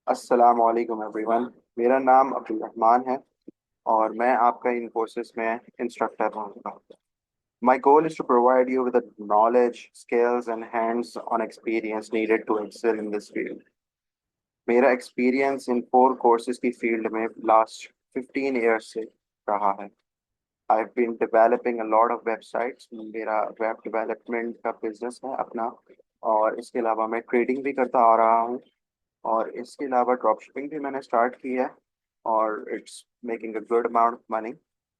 अस्सलाम वालेकुम एवरीवन। मेरा नाम अब्दुल रहमान है और मैं आपका इन कोर्सेज में इंस्ट्रक्टर रहूँगा। My goal is to provide you with the knowledge, skills, and hands-on experience needed to excel in this field. मेरा एक्सपीरियंस इन 4 कोर्सेज की फील्ड में लास्ट 15 years से रहा है। I've been developing a lot of websites। मेरा web development का business है अपना, और इसके अलावा मैं ट्रेडिंग भी करता आ रहा हूँ, और इसके अलावा ड्रॉप शिपिंग भी मैंने स्टार्ट की है, और it's making a good amount of money.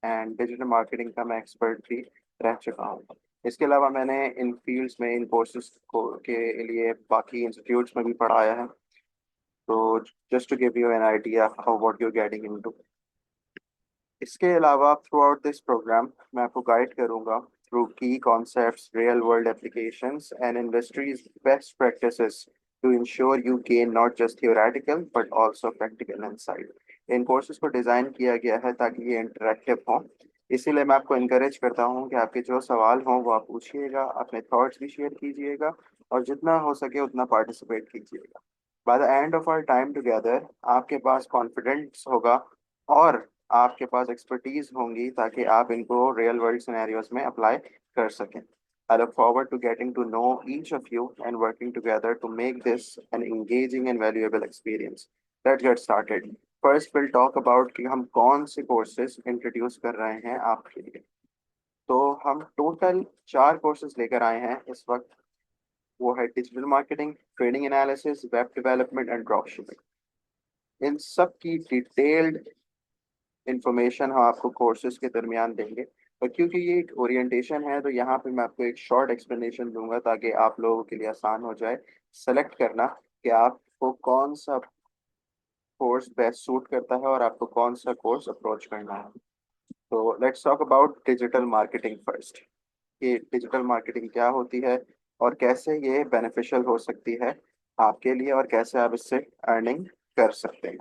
And digital marketing का मैं एक्सपर्ट भी रह चुका हूँ। इसके अलावा मैंने इन फील्ड्स में इन कोर्सेज को के लिए बाकी इंस्टीट्यूट्स में भी पढ़ाया है। तो just to give you an idea how what you getting into. इसके अलावा थ्रू आउट दिस प्रोग्राम मैं आपको गाइड करूंगा थ्रू की concepts, real world applications and industries best practices to ensure you gain not just theoretical but also practical insight. इन courses को design किया गया है ताकि ये इंटरेक्टिव हो। इसीलिए मैं आपको इनकरेज करता हूँ कि आपके जो सवाल हों वो आप पूछिएगा, अपने थॉट्स भी शेयर कीजिएगा, और जितना हो सके उतना पार्टिसिपेट कीजिएगा। By the end of our time together आपके पास कॉन्फिडेंस होगा और आपके पास एक्सपर्टीज होंगी ताकि आप इनको रियल वर्ल्ड सिनेरियोज में अप्लाई कर सकें। I look forward to getting to know each of you and working together to make this an engaging and valuable experience. Let's get started. First, we'll talk about कि हम कौन से courses introduce कर रहे हैं आपके लिए। तो हम टोटल 4 कोर्सेज लेकर आए हैं इस वक्त। वो है digital marketing, trading analysis, web development and drop shipping. इन सब की डिटेल्ड इंफॉर्मेशन हम आपको कोर्सेज के दरमियान देंगे। और क्योंकि ये एक ओरिएंटेशन है तो यहाँ पे मैं आपको एक शॉर्ट एक्सप्लेनेशन दूंगा ताकि आप लोगों के लिए आसान हो जाए सेलेक्ट करना कि आपको कौन सा कोर्स बेस्ट सूट करता है और आपको कौन सा कोर्स अप्रोच करना है। तो let's talk about digital marketing first. कि डिजिटल मार्केटिंग क्या होती है और कैसे ये बेनिफिशियल हो सकती है आपके लिए, और कैसे आप इससे अर्निंग कर सकते हैं।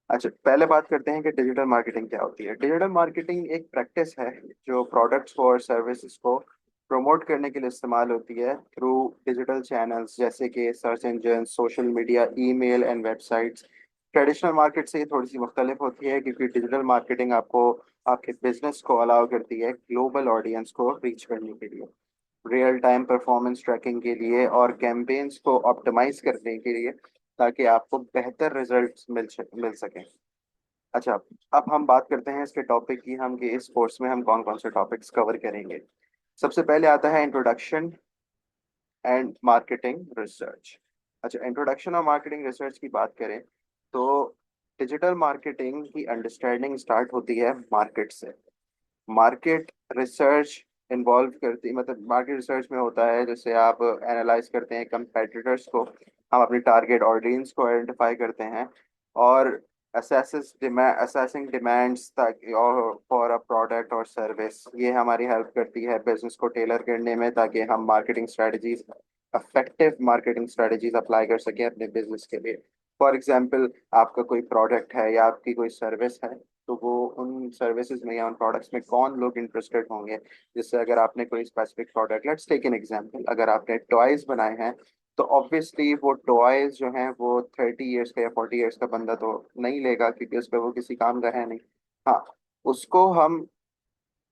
अच्छा, पहले बात करते हैं कि डिजिटल मार्केटिंग क्या होती है। डिजिटल मार्केटिंग एक प्रैक्टिस है जो प्रोडक्ट्स को और सर्विसेज को प्रमोट करने के लिए इस्तेमाल होती है थ्रू डिजिटल चैनल्स जैसे कि search engine, social media, email and websites. Traditional market से ये थोड़ी सी मुख्तलिफ होती है क्योंकि डिजिटल मार्केटिंग आपको आपके बिजनेस को अलाउ करती है ग्लोबल ऑडियंस को रीच करने के लिए, रियल टाइम परफॉर्मेंस ट्रैकिंग के लिए, और कैंपेन्स को ऑप्टिमाइज करने के लिए, ताकि आपको बेहतर रिजल्ट्स मिल सकें। अच्छा, अब हम बात करते हैं इसके टॉपिक की, हम कि इस कोर्स में हम कौन कौन से टॉपिक्स कवर करेंगे। सबसे पहले आता है इंट्रोडक्शन एंड मार्केटिंग रिसर्च। अच्छा, इंट्रोडक्शन और मार्केटिंग रिसर्च की बात करें तो डिजिटल मार्केटिंग की अंडरस्टैंडिंग स्टार्ट होती है मार्केट से। मार्केट रिसर्च इन्वॉल्व करती, मतलब मार्केट रिसर्च में होता है जैसे आप एनालाइज करते हैं कंपेटिटर्स को, हम अपनी टारगेट ऑडियंस को आइडेंटिफाई करते हैं, और असेसिंग डिमांड्स ताकि और फॉर अ प्रोडक्ट और सर्विस। ये हमारी हेल्प करती है बिजनेस को टेलर करने में ताकि हम marketing strategies, affective marketing strategies apply कर सकें अपने बिजनेस के लिए। फॉर एग्जांपल, आपका कोई प्रोडक्ट है या आपकी कोई सर्विस है, तो वो उन सर्विसेज में या उन प्रोडक्ट्स में कौन लोग इंटरेस्टेड होंगे। जिससे अगर आपने कोई specific product, let's take an example, अगर आपने टॉयज बनाए हैं तो ऑब्वियसली वो टॉयज जो हैं वो 30 years का या 40 years का बंदा तो नहीं लेगा क्योंकि उस पर वो किसी काम का है नहीं। हाँ, उसको हम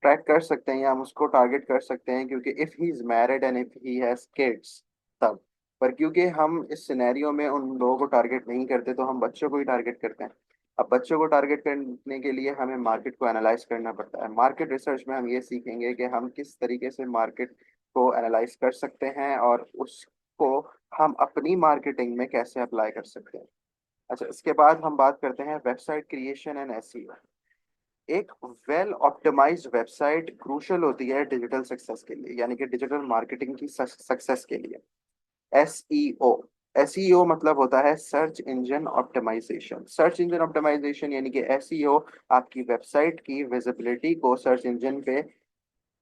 ट्रैक कर सकते हैं या हम उसको टारगेट कर सकते हैं क्योंकि if he is married and if he has kids तब। पर क्योंकि हम इस सिनेरियो में उन लोगों को टारगेट नहीं करते तो हम बच्चों को ही टारगेट करते हैं। अब बच्चों को टारगेट करने के लिए हमें मार्केट को एनालाइज करना पड़ता है। मार्केट रिसर्च में हम ये सीखेंगे कि हम किस तरीके से मार्केट को एनालाइज कर सकते हैं और उसको हम अपनी मार्केटिंग में कैसे अप्लाई कर सकते हैं। अच्छा, इसके बाद हम बात करते हैं वेबसाइट क्रिएशन एंड एसईओ। एक वेल ऑप्टिमाइज्ड वेबसाइट क्रूशल होती है डिजिटल सक्सेस के लिए, यानी कि डिजिटल मार्केटिंग की सक्सेस के लिए। एसईओ, एसईओ मतलब होता है search engine optimisation. Search engine optimisation यानी कि एसईओ आपकी वेबसाइट की विजिबिलिटी को सर्च इंजन पे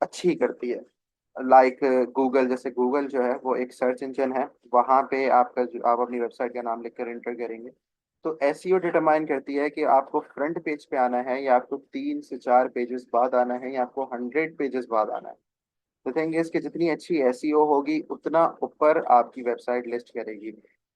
अच्छी करती है। लाइक गूगल, जैसे गूगल जो है वो एक सर्च इंजन है, वहां पे आप अपनी वेबसाइट का नाम लिखकर एंटर करेंगे तो एसईओ डिटरमाइन करती है कि आपको फ्रंट पेज पे आना है या आपको 3 से 4 पेजेस बाद आना है या आपको 100 पेजेस बाद आना है। तो थिंग इज कि जितनी अच्छी एसईओ होगी उतना ऊपर आपकी वेबसाइट लिस्ट करेगी।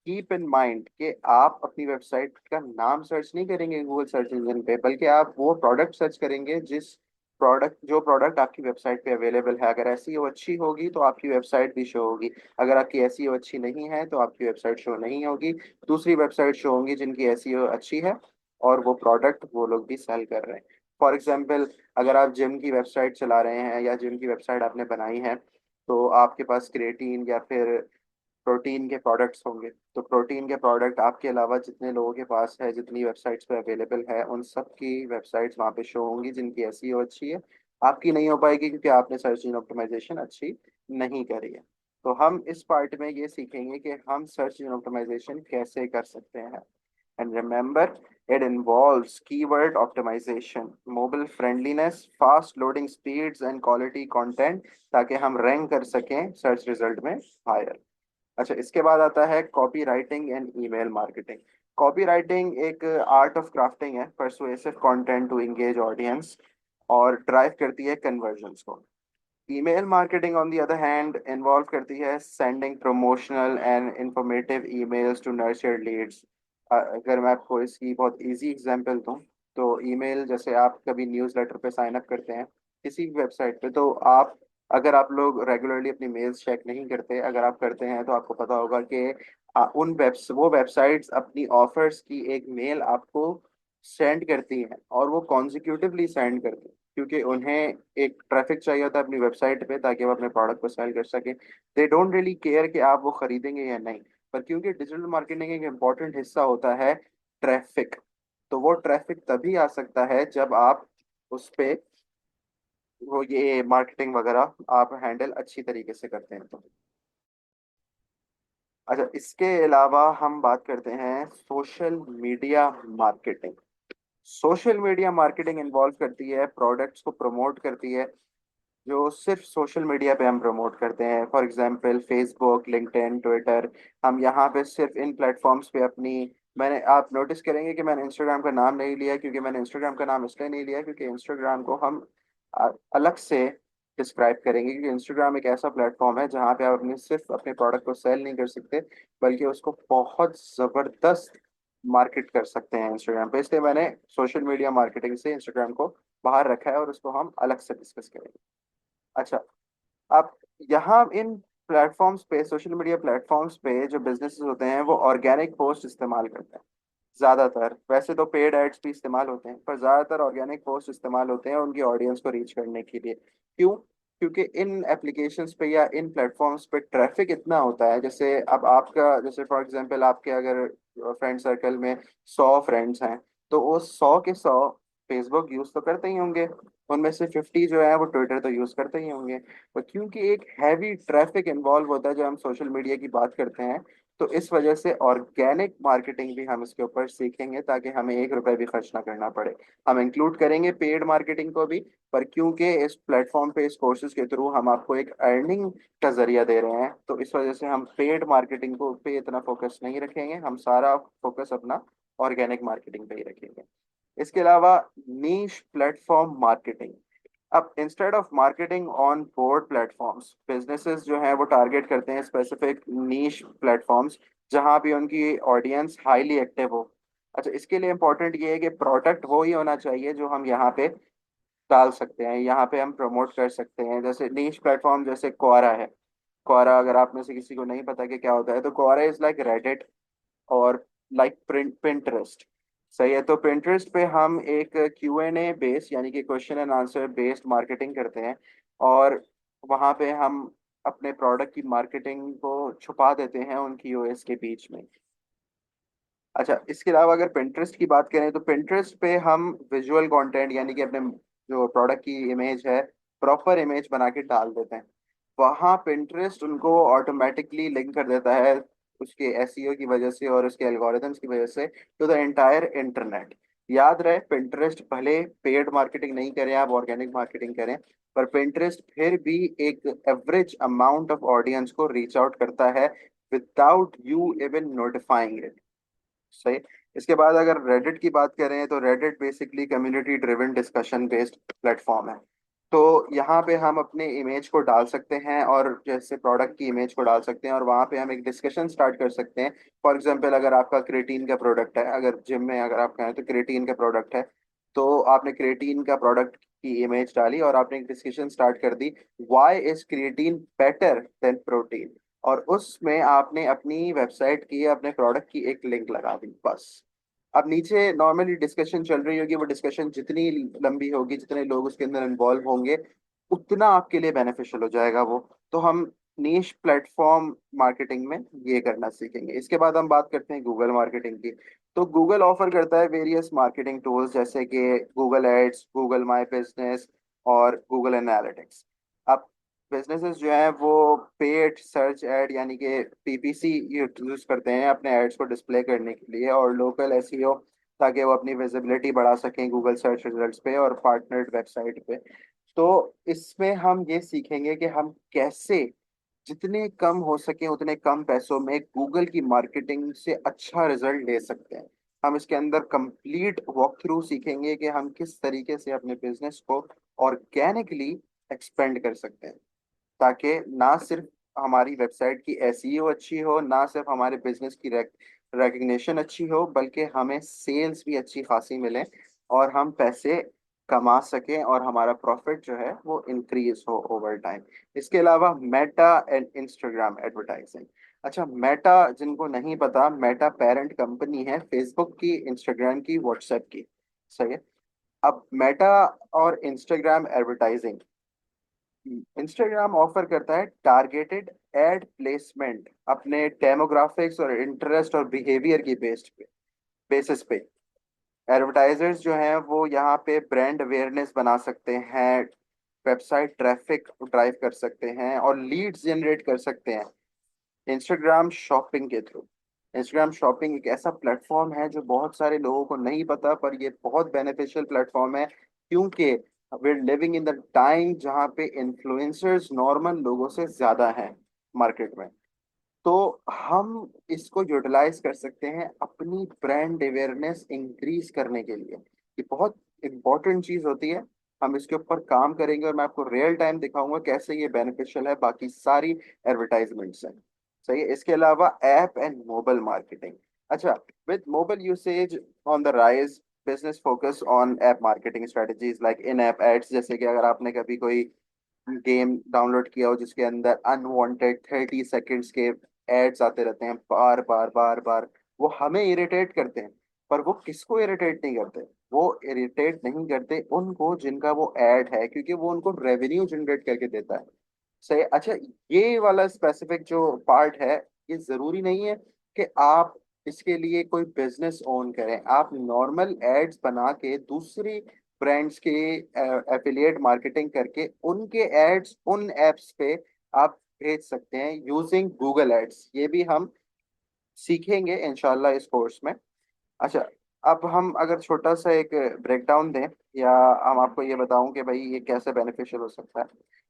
कीप इन माइंड कि आप अपनी वेबसाइट का नाम सर्च नहीं करेंगे गूगल सर्च इंजन पे, बल्कि आप वो प्रोडक्ट सर्च करेंगे जो प्रोडक्ट आपकी वेबसाइट पे अवेलेबल है। अगर एसईओ अच्छी होगी तो आपकी वेबसाइट भी शो होगी, अगर आपकी एसईओ अच्छी नहीं है तो आपकी वेबसाइट शो नहीं होगी। दूसरी वेबसाइट शो होंगी जिनकी एसईओ अच्छी है और वो प्रोडक्ट वो लोग भी सेल कर रहे हैं। फॉर एग्जाम्पल, अगर आप जिम की वेबसाइट चला रहे हैं या जिम की वेबसाइट आपने बनाई है, तो आपके पास क्रिएटिन या फिर प्रोटीन के प्रोडक्ट्स होंगे। तो प्रोटीन के प्रोडक्ट आपके अलावा जितने लोगों के पास है, जितनी वेबसाइट्स पे अवेलेबल है, उन सब की वेबसाइट्स वहाँ पे शो होंगी जिनकी एसईओ अच्छी है। आपकी नहीं हो पाएगी क्योंकि आपने सर्च इंजन ऑप्टिमाइजेशन अच्छी नहीं करी है। तो हम इस पार्ट में ये सीखेंगे कि हम सर्च इंजन ऑप्टिमाइजेशन कैसे कर सकते हैं। And remember, it involves keyword optimization, mobile friendliness, fast loading speeds and quality content, ताकि हम रैंक कर सकें सर्च रिजल्ट में हायर। अच्छा, इसके बाद आता है copywriting and email marketing. Copywriting एक आर्ट ऑफ क्राफ्टिंग है persuasive content to engage audience और ड्राइव करती है कन्वर्जन्स को। Email marketing on the other hand involve करती है sending promotional and informative emails to nurture leads. अगर मैं आपको इसकी बहुत इजी एग्जांपल दूं, तो ईमेल जैसे आप कभी न्यूज़लेटर पे साइन अप करते हैं किसी भी वेबसाइट पे, तो आप, अगर आप लोग रेगुलरली अपनी मेल्स चेक नहीं करते, अगर आप करते हैं तो आपको पता होगा कि वो वेबसाइट्स अपनी ऑफर्स की एक मेल आपको सेंड करती हैं, और वो कॉन्जिक्यूटिवली सेंड करती हैं क्योंकि उन्हें एक ट्रैफिक चाहिए होता है अपनी वेबसाइट पे ताकि वो अपने प्रोडक्ट को सेल कर सके। दे डोंट रियली केयर कि आप वो खरीदेंगे या नहीं, पर क्योंकि डिजिटल मार्केटिंग एक इम्पॉर्टेंट हिस्सा होता है ट्रैफिक, तो वो ट्रैफिक तभी आ सकता है जब आप उस पे वो ये मार्केटिंग वगैरह आप हैंडल अच्छी तरीके से करते हैं तो। अच्छा, इसके अलावा हम बात करते हैं social media marketing. Social media marketing involve करती है प्रोडक्ट्स को प्रमोट करती है जो सिर्फ सोशल मीडिया पे हम प्रमोट करते हैं। For example Facebook, LinkedIn, Twitter. हम यहाँ पे सिर्फ इन प्लेटफॉर्म्स पे अपनी, मैंने, आप नोटिस करेंगे कि मैंने इंस्टाग्राम का नाम नहीं लिया, क्योंकि मैंने इंस्टाग्राम का नाम इसलिए नहीं लिया क्योंकि इंस्टाग्राम को हम अलग से डिस्क्राइब करेंगे, क्योंकि इंस्टाग्राम एक ऐसा प्लेटफॉर्म है जहाँ पे आप अपने सिर्फ अपने प्रोडक्ट को सेल नहीं कर सकते, बल्कि उसको बहुत ज़बरदस्त मार्केट कर सकते हैं इंस्टाग्राम पे। इसलिए मैंने सोशल मीडिया मार्केटिंग से इंस्टाग्राम को बाहर रखा है और उसको हम अलग से डिस्कस करेंगे। अच्छा, आप यहाँ इन प्लेटफॉर्म्स पे, सोशल मीडिया प्लेटफॉर्म्स पे जो बिजनेसेस होते हैं वो ऑर्गेनिक पोस्ट इस्तेमाल करते हैं ज़्यादातर। वैसे तो पेड एड्स भी इस्तेमाल होते हैं, पर ज़्यादातर ऑर्गेनिक पोस्ट इस्तेमाल होते हैं उनकी ऑडियंस को रीच करने के लिए। क्यों? क्योंकि इन एप्लीकेशंस पे या इन प्लेटफॉर्म्स पे ट्रैफिक इतना होता है, जैसे अब आपका, जैसे फॉर एग्जांपल आपके अगर फ्रेंड सर्कल में 100 फ्रेंड्स हैं, तो वो 100 के 100 फेसबुक यूज़ तो करते ही होंगे, उनमें से 50 जो है वो ट्विटर तो यूज़ करते ही होंगे। और क्योंकि एक हैवी ट्रैफिक इन्वॉल्व होता है जब हम सोशल मीडिया की बात करते हैं, तो इस वजह से ऑर्गेनिक मार्केटिंग भी हम इसके ऊपर सीखेंगे ताकि हमें 1 रुपए भी खर्च ना करना पड़े। हम इंक्लूड करेंगे पेड मार्केटिंग को भी, पर क्योंकि इस प्लेटफॉर्म पे, इस कोर्सेज के थ्रू हम आपको एक अर्निंग का जरिया दे रहे हैं, तो इस वजह से हम पेड मार्केटिंग को पे इतना फोकस नहीं रखेंगे, हम सारा फोकस अपना ऑर्गेनिक मार्केटिंग पे ही रखेंगे। इसके अलावा नीश प्लेटफॉर्म मार्केटिंग। अब instead of marketing on board platforms, businesses जो हैं वो टारगेट करते हैं स्पेसिफिक नीश प्लेटफॉर्म्स जहां भी उनकी ऑडियंस हाईली एक्टिव हो। अच्छा, इसके लिए इंपॉर्टेंट ये है कि प्रोडक्ट वो ही होना चाहिए जो हम यहाँ पे डाल सकते हैं, यहाँ पे हम प्रमोट कर सकते हैं। जैसे नीश प्लेटफॉर्म जैसे क्वारा है। क्वारा, अगर आप में से किसी को नहीं पता कि क्या होता है, तो क्वारा इज लाइक रेडिट और लाइक पिंटरेस्ट। सही है, तो पिंटरेस्ट पे हम एक Q&A बेस्ड, यानी कि question and answer based marketing करते हैं, और वहाँ पे हम अपने प्रोडक्ट की मार्केटिंग को छुपा देते हैं उन कीओएस के बीच में। अच्छा, इसके अलावा अगर पिंटरेस्ट की बात करें, तो पिंटरेस्ट पे हम विजुअल कंटेंट, यानी कि अपने जो प्रोडक्ट की इमेज है, प्रॉपर इमेज बना के डाल देते हैं। वहाँ पिंटरेस्ट उनको ऑटोमेटिकली लिंक कर देता है उसके एसईओ की वजह से और उसके एल्गोरिथम्स की वजह से टू द एंटायर इंटरनेट। याद रहे, पिंटरेस्ट भले पेड मार्केटिंग नहीं करें, आप ऑर्गेनिक मार्केटिंग करें, पर पिंटरेस्ट फिर भी एक एवरेज अमाउंट ऑफ ऑडियंस को रीच आउट करता है without you even notifying it. सही। इसके बाद अगर रेडिट की बात करें, तो Reddit basically community driven discussion based platform है। तो यहाँ पे हम अपने इमेज को डाल सकते हैं और जैसे प्रोडक्ट की इमेज को डाल सकते हैं और वहाँ पे हम एक डिस्कशन स्टार्ट कर सकते हैं। फॉर एग्जांपल अगर आपका क्रेटीन का प्रोडक्ट है, अगर जिम में अगर आप कहें तो क्रेटीन का प्रोडक्ट है, तो आपने क्रेटीन का प्रोडक्ट की इमेज डाली और आपने एक डिस्कशन स्टार्ट कर दी, why is creatine better than protein, और उसमें आपने अपनी वेबसाइट की अपने प्रोडक्ट की एक लिंक लगा दी बस। अब नीचे नॉर्मली डिस्कशन चल रही होगी, वो डिस्कशन जितनी लंबी होगी, जितने लोग उसके अंदर इन्वॉल्व होंगे, उतना आपके लिए बेनिफिशियल हो जाएगा वो। तो हम नीश प्लेटफॉर्म मार्केटिंग में ये करना सीखेंगे। इसके बाद हम बात करते हैं गूगल मार्केटिंग की। तो गूगल ऑफर करता है वेरियस मार्केटिंग टूल्स जैसे कि Google ads, Google my business और गूगल एनालिटिक्स। अब बिजनेसेस जो हैं वो पेड सर्च एड यानी कि पीपीसी यूज करते हैं अपने एड्स को डिस्प्ले करने के लिए, और लोकल एसईओ ताकि वो अपनी विजिबिलिटी बढ़ा सकें गूगल सर्च रिजल्ट्स पे और पार्टनर्ड वेबसाइट पे। तो इसमें हम ये सीखेंगे कि हम कैसे जितने कम हो सके उतने कम पैसों में गूगल की मार्केटिंग से अच्छा रिजल्ट ले सकते हैं। हम इसके अंदर कंप्लीट वॉक थ्रू सीखेंगे कि हम किस तरीके से अपने बिजनेस को ऑर्गेनिकली एक्सपेंड कर सकते हैं, ताकि ना सिर्फ हमारी वेबसाइट की एसईओ अच्छी हो, ना सिर्फ हमारे बिजनेस की रिकग्निशन अच्छी हो, बल्कि हमें सेल्स भी अच्छी खासी मिले और हम पैसे कमा सकें और हमारा प्रॉफिट जो है वो इंक्रीज हो ओवर टाइम। इसके अलावा मेटा एंड इंस्टाग्राम एडवर्टाइजिंग। अच्छा, मेटा जिनको नहीं पता, मेटा पेरेंट कंपनी है फेसबुक की, इंस्टाग्राम की, व्हाट्सएप की। सही है। अब मेटा और इंस्टाग्राम एडवर्टाइजिंग, इंस्टाग्राम ऑफर करता है टारगेटेड एड प्लेसमेंट अपने डेमोग्राफिक्स और इंटरेस्ट और बिहेवियर की बेसिस पे। एडवर्टाइजर्स जो हैं वो यहाँ पे ब्रांड अवेयरनेस बना सकते हैं, वेबसाइट ट्रैफिक ड्राइव कर सकते हैं और लीड्स जनरेट कर सकते हैं इंस्टाग्राम शॉपिंग के थ्रू। इंस्टाग्राम शॉपिंग एक ऐसा प्लेटफॉर्म है जो बहुत सारे लोगों को नहीं पता, पर ये बहुत बेनिफिशियल प्लेटफॉर्म है, क्योंकि we're living in the time जहाँ पे इन्फ्लुएंसर्स नॉर्मल लोगों से ज्यादा हैं मार्केट में। तो हम इसको यूटिलाइज कर सकते हैं अपनी ब्रांड अवेयरनेस इंक्रीज करने के लिए। ये बहुत इंपॉर्टेंट चीज होती है। हम इसके ऊपर काम करेंगे और मैं आपको रियल टाइम दिखाऊंगा कैसे ये बेनिफिशियल है बाकी सारी एडवर्टाइजमेंट से। सही है। इसके अलावा ऐप एंड मोबाइल मार्केटिंग। अच्छा, with mobile usage on the rise, business focus on app marketing strategies like in app ads. जैसे कि अगर आपने कभी कोई गेम डाउनलोड किया हो जिसके अंदर अनवांटेड 30 सेकेंड्स के एड्स आते रहते हैं बार बार बार बार, वो हमें इरिटेट करते हैं। पर वो किसको इरिटेट नहीं करते? वो इरिटेट नहीं करते उनको जिनका वो ऐड है, क्योंकि वो उनको रेवेन्यू जनरेट करके देता है। सही। अच्छा, ये वाला स्पेसिफिक जो पार्ट है, ये जरूरी नहीं है कि आप इसके लिए कोई बिजनेस ओन करें। आप नॉर्मल एड्स बना के दूसरी ब्रांड्स के एफिलिएट मार्केटिंग करके उनके एड्स उन एप्स पे आप भेज सकते हैं यूजिंग गूगल एड्स। ये भी हम सीखेंगे इंशाल्लाह इस कोर्स में। अच्छा, अब हम अगर छोटा सा एक ब्रेकडाउन दें, या हम आपको ये बताऊं कि भाई ये कैसे बेनिफिशियल हो सकता है,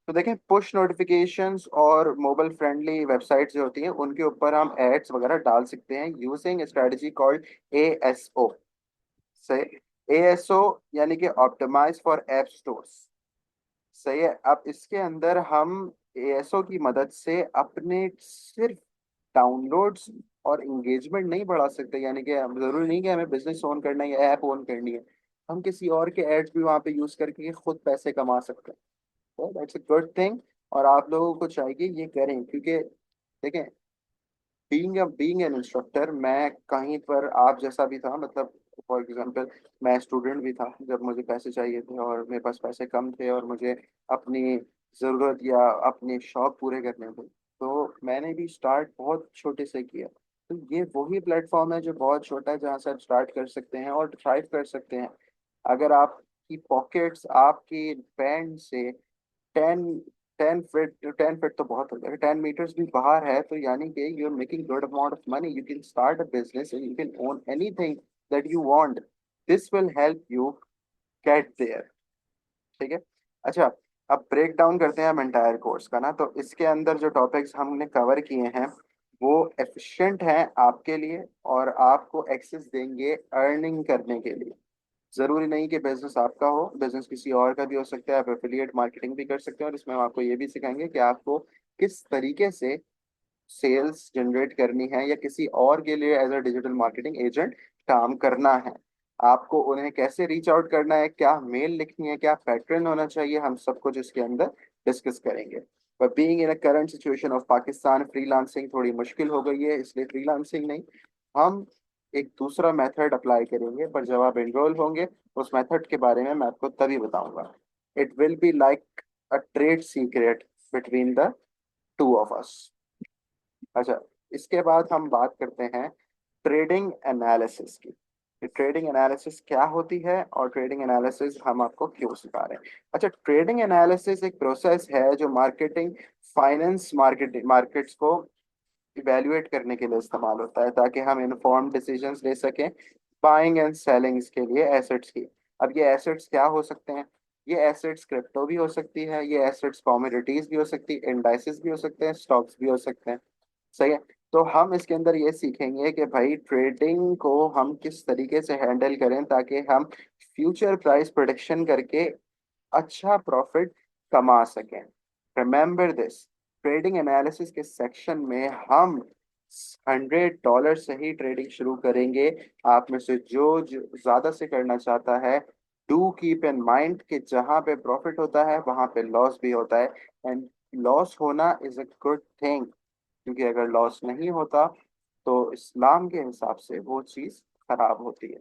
तो देखें, पुश नोटिफिकेशंस और मोबाइल फ्रेंडली वेबसाइट्स जो होती हैं उनके ऊपर हम एड्स वगैरह डाल सकते हैं यूजिंग स्ट्रेटजी कॉल्ड एएसओ। से एएसओ यानी कि ऑप्टिमाइज फॉर ऐप स्टोर्स। सही है। अब इसके अंदर हम एएसओ की मदद से अपने सिर्फ डाउनलोड्स और इंगेजमेंट नहीं बढ़ा सकते, यानी कि जरूरी नहीं कि हमें बिजनेस ओन करना है या ऐप ओन करनी है, हम किसी और के एड्स भी वहां पे यूज करके खुद पैसे कमा सकते हैं। तो दैट्स अ गुड थिंग, और आप लोगों को चाहिए ये करें, क्योंकि देखें, बीइंग एन इंस्ट्रक्टर, मैं कहीं पर आप जैसा भी था, मतलब फॉर एग्जांपल मैं स्टूडेंट भी था जब मुझे पैसे चाहिए थे और मेरे पास पैसे कम थे और मुझे अपनी ज़रूरत या अपने शौक पूरे करने थे, तो मैंने भी स्टार्ट बहुत छोटे से किया। तो ये वही प्लेटफॉर्म है जो बहुत छोटा है जहाँ से आप स्टार्ट कर सकते हैं और थ्राइव कर सकते हैं। अगर आपकी पॉकेट्स आपकी बैंड से 10 10 फीट, 10 फीट तो बहुत हो जाएगा, 10 मीटर्स भी बाहर है, तो यानी कि you are making good amount of money, you can start a business and you can own anything that you want. This will help you get there. ठीक है। अच्छा, अब ब्रेक डाउन करते हैं हम एंटायर कोर्स का ना, तो इसके अंदर जो टॉपिक्स हमने कवर किए हैं वो एफिशिएंट हैं आपके लिए और आपको एक्सेस देंगे अर्निंग करने के लिए। जरूरी नहीं कि बिजनेस आपका हो, बिजनेस किसी और का भी हो सकता है। आप एफिलिएट मार्केटिंग भी कर सकते हैं, और इसमें हम आपको ये भी सिखाएंगे कि आपको किस तरीके से सेल्स जनरेट करनी है या किसी और के लिए as a digital marketing agent काम करना है। आपको उन्हें कैसे रीच आउट करना है, क्या मेल लिखनी है, क्या पैटर्न होना चाहिए, हम सब कुछ इसके अंदर डिस्कस करेंगे। पर being in a current situation of Pakistan, freelancing थोड़ी मुश्किल हो गई है, इसलिए फ्रीलांसिंग नहीं, हम एक दूसरा मेथड अप्लाई करेंगे। पर जब आप एनरोल होंगे, उस मेथड के बारे में मैं आपको तभी बताऊंगा। It will be like a trade secret between the two of us. अच्छा, इसके बाद हम बात करते हैं ट्रेडिंग एनालिसिस की, कि ट्रेडिंग एनालिसिस क्या होती है और ट्रेडिंग एनालिसिस हम आपको क्यों सिखा रहे हैं। अच्छा, ट्रेडिंग एनालिसिस एक प्रोसेस है जो मार्केटिंग, फाइनेंस, मार्केट्स को इवेल्युएट करने के लिए इस्तेमाल होता है, ताकि हम इन्फॉर्म्ड डिसीजंस ले सकें बाइंग एंड सेलिंग के लिए एसेट्स की। अब ये एसेट्स क्या हो सकते हैं? ये एसेट्स क्रिप्टो भी हो सकती है, ये एसेट्स कमोडिटीज भी हो सकती है, इंडाइसेस भी हो सकते हैं, स्टॉक्स भी हो सकते हैं। सही है। तो हम इसके अंदर ये सीखेंगे कि भाई ट्रेडिंग को हम किस तरीके से हैंडल करें ताकि हम फ्यूचर प्राइस प्रोडिक्शन करके अच्छा प्रॉफिट कमा सकें। रिमेंबर दिस, ट्रेडिंग एनालिसिस के सेक्शन में हम $100 से ही ट्रेडिंग शुरू करेंगे। आप में से जो ज्यादा से करना चाहता है, डू कीप इन माइंड कि जहां पे प्रॉफिट होता है वहां पे लॉस भी होता है। एंड लॉस होना इज अ गुड थिंग, क्योंकि अगर लॉस नहीं होता तो इस्लाम के हिसाब से वो चीज़ खराब होती है।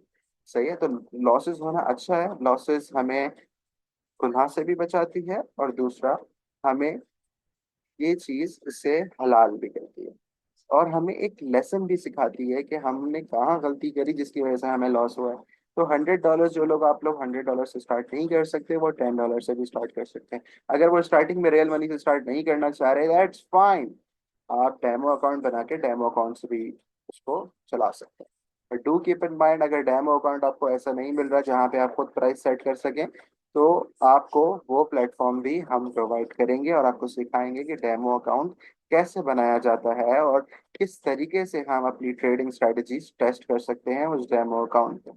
सही है। तो लॉसेस होना अच्छा है, लॉसेस हमें गुनाह से भी बचाती है, और दूसरा हमें ये चीज़ इससे हलाल भी करती है, और हमें एक लेसन भी सिखाती है कि हमने कहाँ गलती करी जिसकी वजह से हमें लॉस हुआ है। तो $100, जो लोग, आप लोग $100 से स्टार्ट नहीं कर सकते, वो $10 से भी स्टार्ट कर सकते हैं। अगर वो स्टार्टिंग में रियल मनी से स्टार्ट नहीं करना चाह रहे, दैट्स फाइन, आप डेमो अकाउंट बना के डेमो अकाउंट से भी उसको चला सकते हैं। But do keep in mind, अगर डेमो अकाउंट आपको ऐसा नहीं मिल रहा जहाँ पे आप खुद प्राइस सेट कर सकें, तो आपको वो प्लेटफॉर्म भी हम प्रोवाइड करेंगे और आपको सिखाएंगे कि डेमो अकाउंट कैसे बनाया जाता है और किस तरीके से हम अपनी ट्रेडिंग स्ट्रेटजीज टेस्ट कर सकते हैं उस डेमो अकाउंट पे।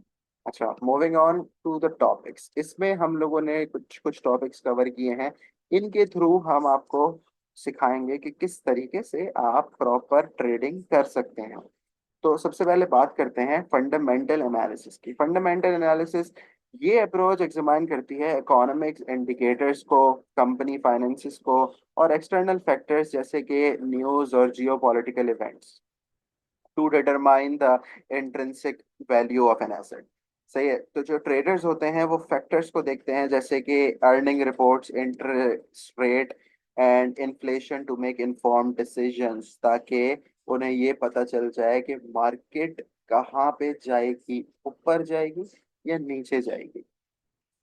अच्छा, moving on to the topics, इसमें हम लोगों ने कुछ कुछ टॉपिक्स कवर किए हैं। इनके थ्रू हम आपको सिखाएंगे कि किस तरीके से आप प्रॉपर ट्रेडिंग कर सकते हैं। तो सबसे पहले बात करते हैं फंडामेंटल एनालिसिस की। फंडामेंटल एनालिसिस ये अप्रोच एग्जामाइन करती है इकोनॉमिक्स इंडिकेटर्स को, कंपनी फाइनेंसिस को, और एक्सटर्नल फैक्टर्स जैसे कि न्यूज़ और geopolitical events, to determine the intrinsic value of an asset. सही है। तो जो ट्रेडर्स होते हैं वो फैक्टर्स को देखते हैं, जैसे कि earning reports, interest rate and inflation, to make informed decisions, ताकि उन्हें ये पता चल जाए कि मार्केट कहाँ पे जाएगी, ऊपर जाएगी या नीचे जाएगी।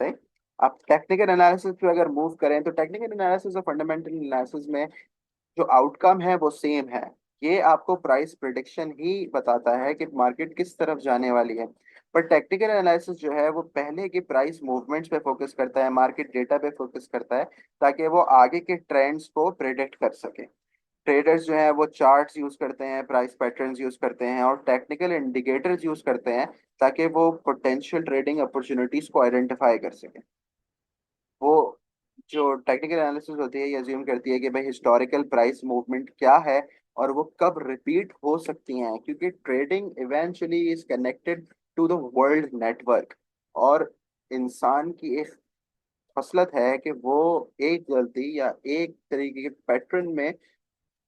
सही। आप टेक्निकल एनालिसिस पे अगर मूव करें, तो टेक्निकल एनालिसिस और फंडामेंटल एनालिसिस में जो आउटकम है वो सेम है। ये आपको प्राइस प्रिडिक्शन ही बताता है कि मार्केट किस तरफ जाने वाली है। पर टेक्निकल एनालिसिस जो है वो पहले के प्राइस मूवमेंट्स पे फोकस करता है, मार्केट डेटा पे फोकस करता है, ताकि वो आगे के ट्रेंड्स को प्रिडिक्ट कर सके। ट्रेडर्स जो है वो चार्ट्स यूज करते हैं, प्राइस पैटर्न्स यूज करते हैं, और टेक्निकल इंडिकेटर्स यूज करते हैं, ताकि वो पोटेंशियल ट्रेडिंग अपॉर्चुनिटीज को आइडेंटिफाई कर सके। वो जो टेक्निकल एनालिसिस होती है ये अज्यूम करती है कि भाई हिस्टोरिकल प्राइस मूवमेंट क्या है और वो कब रिपीट हो सकती हैं, क्योंकि trading eventually is connected to the world network, और इंसान की एक खसलत है कि वो एक गलती या एक तरीके के पैटर्न में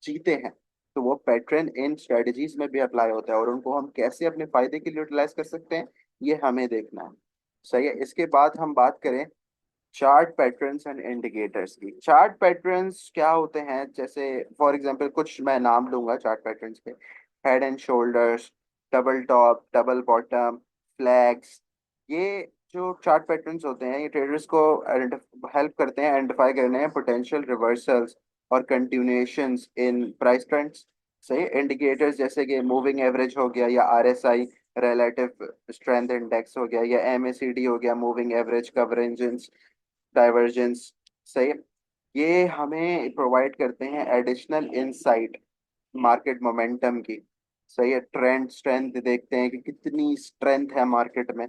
जीते हैं। तो वो पैटर्न इन स्ट्रेटजीज में भी अप्लाई होता है, और उनको हम कैसे अपने फायदे के लिए यूटिलाइज कर सकते हैं, ये हमें देखना है। सही है। इसके बाद हम बात करें चार्ट पैटर्न्स एंड इंडिकेटर्स की। चार्ट पैटर्न्स क्या होते हैं, जैसे फॉर एग्जांपल कुछ मैं नाम लूंगा चार्ट पैटर्न्स के। Head and shoulders, double top, double bottom, flags. ये जो चार्ट पैटर्न्स होते हैं ये ट्रेडर्स को हेल्प करते हैं आइडेंटिफाई करने में पोटेंशियल रिवर्सल्स और कंटिन्यूएशंस इन प्राइस ट्रेंड्स। सही। इंडिकेटर्स जैसे कि मूविंग एवरेज हो गया, या आरएसआई, रिलेटिव स्ट्रेंथ इंडेक्स हो गया, या एमएसीडी हो गया, मूविंग एवरेज कवरेंजेस, डाइवर्जेंस। सही है। ये हमें प्रोवाइड करते हैं एडिशनल इंसाइट मार्केट मोमेंटम की। सही है। ट्रेंड स्ट्रेंथ देखते हैं कि कितनी स्ट्रेंथ है मार्केट में,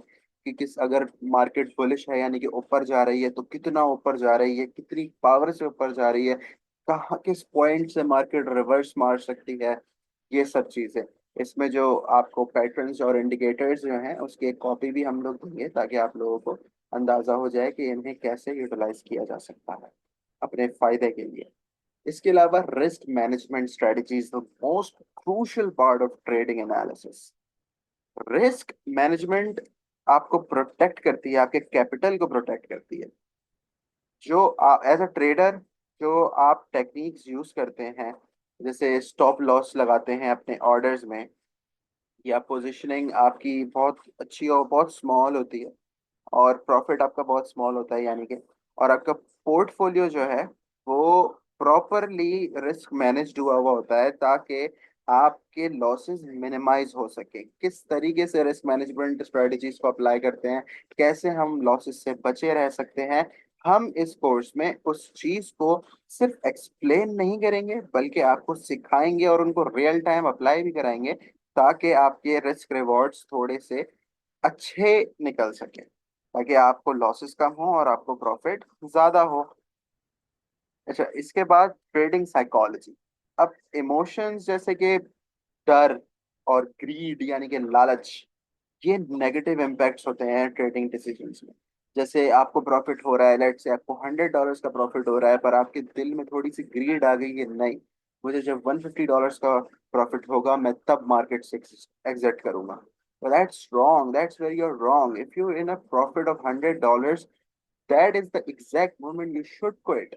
कि किस, अगर मार्केट बुलिश है यानी कि ऊपर जा रही है तो कितना ऊपर जा रही है, कितनी पावर से ऊपर जा रही है, कहाँ किस पॉइंट से मार्केट रिवर्स मार सकती है, ये सब चीजें। इसमें जो आपको पैटर्न्स और इंडिकेटर्स जो हैं उसकी एक कॉपी भी हम लोग देंगे ताकि आप लोगों को अंदाजा हो जाए कि इन्हें कैसे यूटिलाइज किया जा सकता है अपने फायदे के लिए। इसके अलावा risk management strategies the most crucial part of trading analysis. Risk management आपको प्रोटेक्ट करती है, आपके कैपिटल को प्रोटेक्ट करती है। जो एज अ ट्रेडर जो आप टेक्निक्स यूज करते हैं, जैसे स्टॉप लॉस लगाते हैं अपने ऑर्डर्स में, या पोजीशनिंग आपकी बहुत अच्छी और बहुत स्मॉल होती है और प्रॉफिट आपका बहुत स्मॉल होता है, यानी कि, और आपका पोर्टफोलियो जो है वो प्रॉपरली रिस्क मैनेज्ड हुआ हुआ होता है ताकि आपके लॉसेस मिनिमाइज हो सके। किस तरीके से रिस्क मैनेजमेंट स्ट्रेटजीज को अप्लाई करते हैं, कैसे हम लॉसेस से बचे रह सकते हैं, हम इस कोर्स में उस चीज को सिर्फ एक्सप्लेन नहीं करेंगे बल्कि आपको सिखाएंगे और उनको रियल टाइम अप्लाई भी कराएंगे ताकि आपके रिस्क रिवॉर्ड्स थोड़े से अच्छे निकल सके, ताकि आपको लॉसेस कम हो और आपको प्रॉफिट ज्यादा हो। अच्छा, इसके बाद ट्रेडिंग साइकोलॉजी। अब इमोशंस जैसे कि डर और ग्रीड यानी कि लालच, ये नेगेटिव इम्पैक्ट्स होते हैं ट्रेडिंग डिसीजंस में। जैसे आपको प्रॉफिट हो रहा है, लेट से आपको $100 का प्रॉफिट हो रहा है, पर आपके दिल में थोड़ी सी ग्रीड आ गई है, नहीं, मुझे जब $150 का प्रॉफिट होगा मैं तब मार्केट से एग्जिट करूंगा। But that's wrong. That's where you're wrong. If you're in a profit of $100, that is the exact moment you should quit.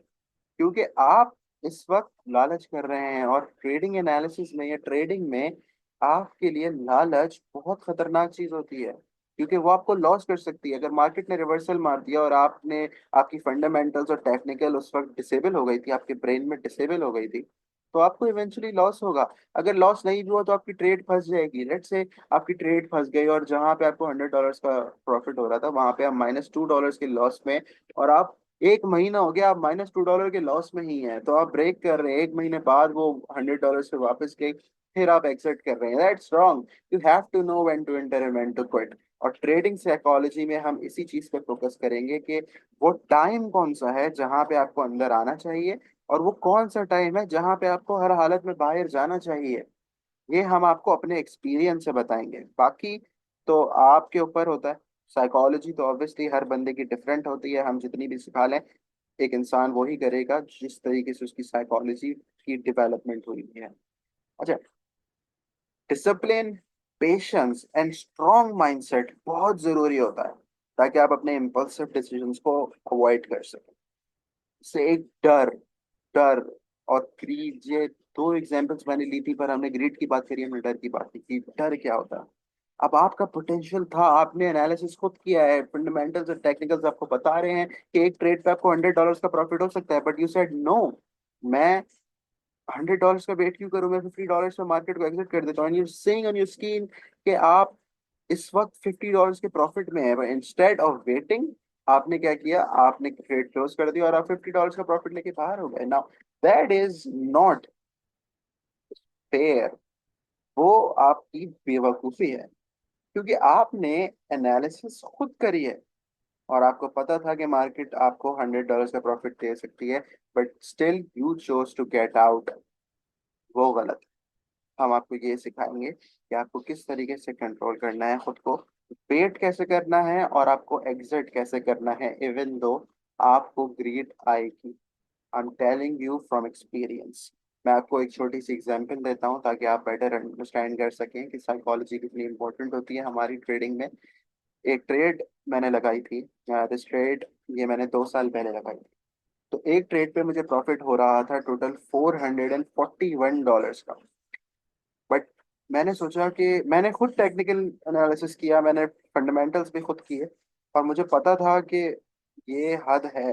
क्योंकि आप इस वक्त लालच कर रहे हैं, और ट्रेडिंग एनालिसिस में या ट्रेडिंग में आपके लिए लालच बहुत खतरनाक चीज होती है, क्योंकि वो आपको लॉस कर सकती है। अगर मार्केट ने रिवर्सल मार दिया और आपने, आपकी फंडामेंटल्स और टेक्निकल उस वक्त डिसेबल हो गई थी, आपके ब्रेन में डिसेबल हो गई थी, तो आपको इवेंचुअली लॉस होगा। अगर लॉस नहीं भी हुआ तो आपकी ट्रेड फंस जाएगी। लेट्स से आपकी ट्रेड फंस गई और जहां पे आपको $100 का प्रॉफिट हो रहा था वहां पे आप -$2 के लॉस में, और आप, एक महीना हो गया आप -$2 के लॉस में ही हैं, तो आप ब्रेक कर रहे हैं, एक महीने बाद वो $100 पे वापस गई, फिर आप एग्जिट कर रहे हैं। That's wrong. You have to know when to enter and when to quit. और ट्रेडिंग साइकोलॉजी में हम इसी चीज पे फोकस करेंगे कि वो टाइम कौन सा है जहां पे आपको अंदर आना चाहिए, और वो कौन सा टाइम है जहां पे आपको हर हालत में बाहर जाना चाहिए। ये हम आपको अपने एक्सपीरियंस से बताएंगे, बाकी तो आपके ऊपर होता है। साइकोलॉजी तो ऑब्वियसली हर बंदे की डिफरेंट होती है, हम जितनी भी सिखा लें, एक इंसान वही करेगा जिस तरीके से उसकी साइकोलॉजी की डेवलपमेंट हुई है। अच्छा, discipline, patience and strong mindset बहुत जरूरी होता है ताकि आप अपने इम्पल्सिव डिसीजंस को अवॉइड कर सकें। से एक डर, डर और ग्रीड, ये दो एग्जांपल्स मैंने ली थी, पर हमने ग्रीड की बात करी, हमने डर की बात नहीं की। डर क्या होता है? अब आपका पोटेंशियल था, आपने एनालिसिस खुद किया है, फंडामेंटल्स और टेक्निकल्स आपको बता रहे हैं कि एक ट्रेड पे आपको $100 का प्रॉफिट हो सकता है, बट यू सेड नो, मैं $100 का वेट क्यों करूं, मैं $50 में मार्केट को एग्जिट कर देता हूँ। You saying on your screen कि आप इस वक्त $50 के प्रॉफिट में है, इंस्टेड ऑफ वेटिंग आपने क्या किया, आपने ट्रेड क्लोज कर दिया और आप $50 का प्रॉफिट लेके बाहर हो गए। Now that is not fair, वो आपकी बेवकूफी है, क्योंकि आपने एनालिसिस खुद करी है और आपको पता था कि मार्केट आपको $100 का प्रॉफिट दे सकती है, but still you chose to get out. वो गलत। हम आपको ये सिखाएंगे कि आपको किस तरीके से कंट्रोल करना है खुद को, वेट कैसे करना है और आपको एग्जिट कैसे करना है इवन दो आपको ग्रीड आएगी। I am telling you from experience. मैं आपको एक छोटी सी एग्जांपल देता हूँ ताकि आप बेटर अंडरस्टैंड कर सकें कि साइकोलॉजी कितनी इंपॉर्टेंट होती है हमारी ट्रेडिंग में। एक ट्रेड मैंने लगाई थी, दिस ट्रेड, ये मैंने 2 साल पहले लगाई थी। तो एक ट्रेड पे मुझे प्रॉफिट हो रहा था टोटल $441 का। बट मैंने सोचा कि मैंने खुद टेक्निकल एनालिसिस किया, मैंने फंडामेंटल्स भी खुद किए, और मुझे पता था कि ये हद है,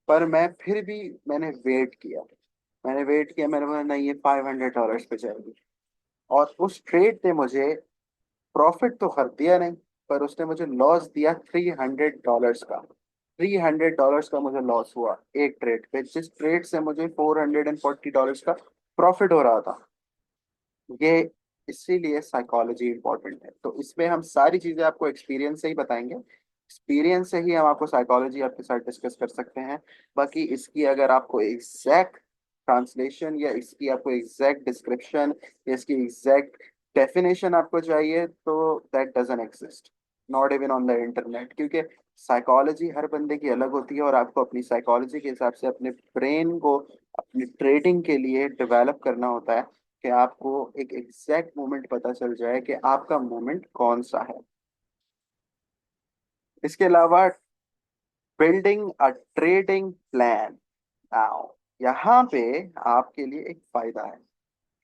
पर मैं फिर भी मैंने वेट किया, मैंने बोला नहीं, ये $500 पे जाएगी। और उस ट्रेड ने मुझे प्रॉफिट तो कर दिया नहीं, पर उसने मुझे लॉस दिया $300 का। $300 का मुझे लॉस हुआ एक ट्रेड पे, जिस ट्रेड से मुझे $440 का प्रॉफिट हो रहा था। ये इसीलिए साइकोलॉजी इंपॉर्टेंट है। तो इसमें हम सारी चीजें आपको एक्सपीरियंस से ही बताएंगे एक्सपीरियंस से ही हम आपको साइकोलॉजी आपके साथ डिस्कस कर सकते हैं। बाकी इसकी अगर आपको एग्जैक्ट ट्रांसलेशन या इसकी आपको एग्जैक्ट डिस्क्रिप्शन या इसकी एग्जैक्ट डेफिनेशन आपको चाहिए तो that doesn't exist, not even on the internet, क्योंकि साइकोलॉजी हर बंदे की अलग होती है और आपको अपनी साइकोलॉजी के हिसाब से अपने ब्रेन को अपनी ट्रेडिंग के लिए डेवलप करना होता है कि आपको एक एग्जैक्ट मोमेंट पता चल जाए कि आपका मोमेंट कौन सा है। इसके अलावा बिल्डिंग अ ट्रेडिंग प्लान, नाउ यहाँ पे आपके लिए एक फायदा है,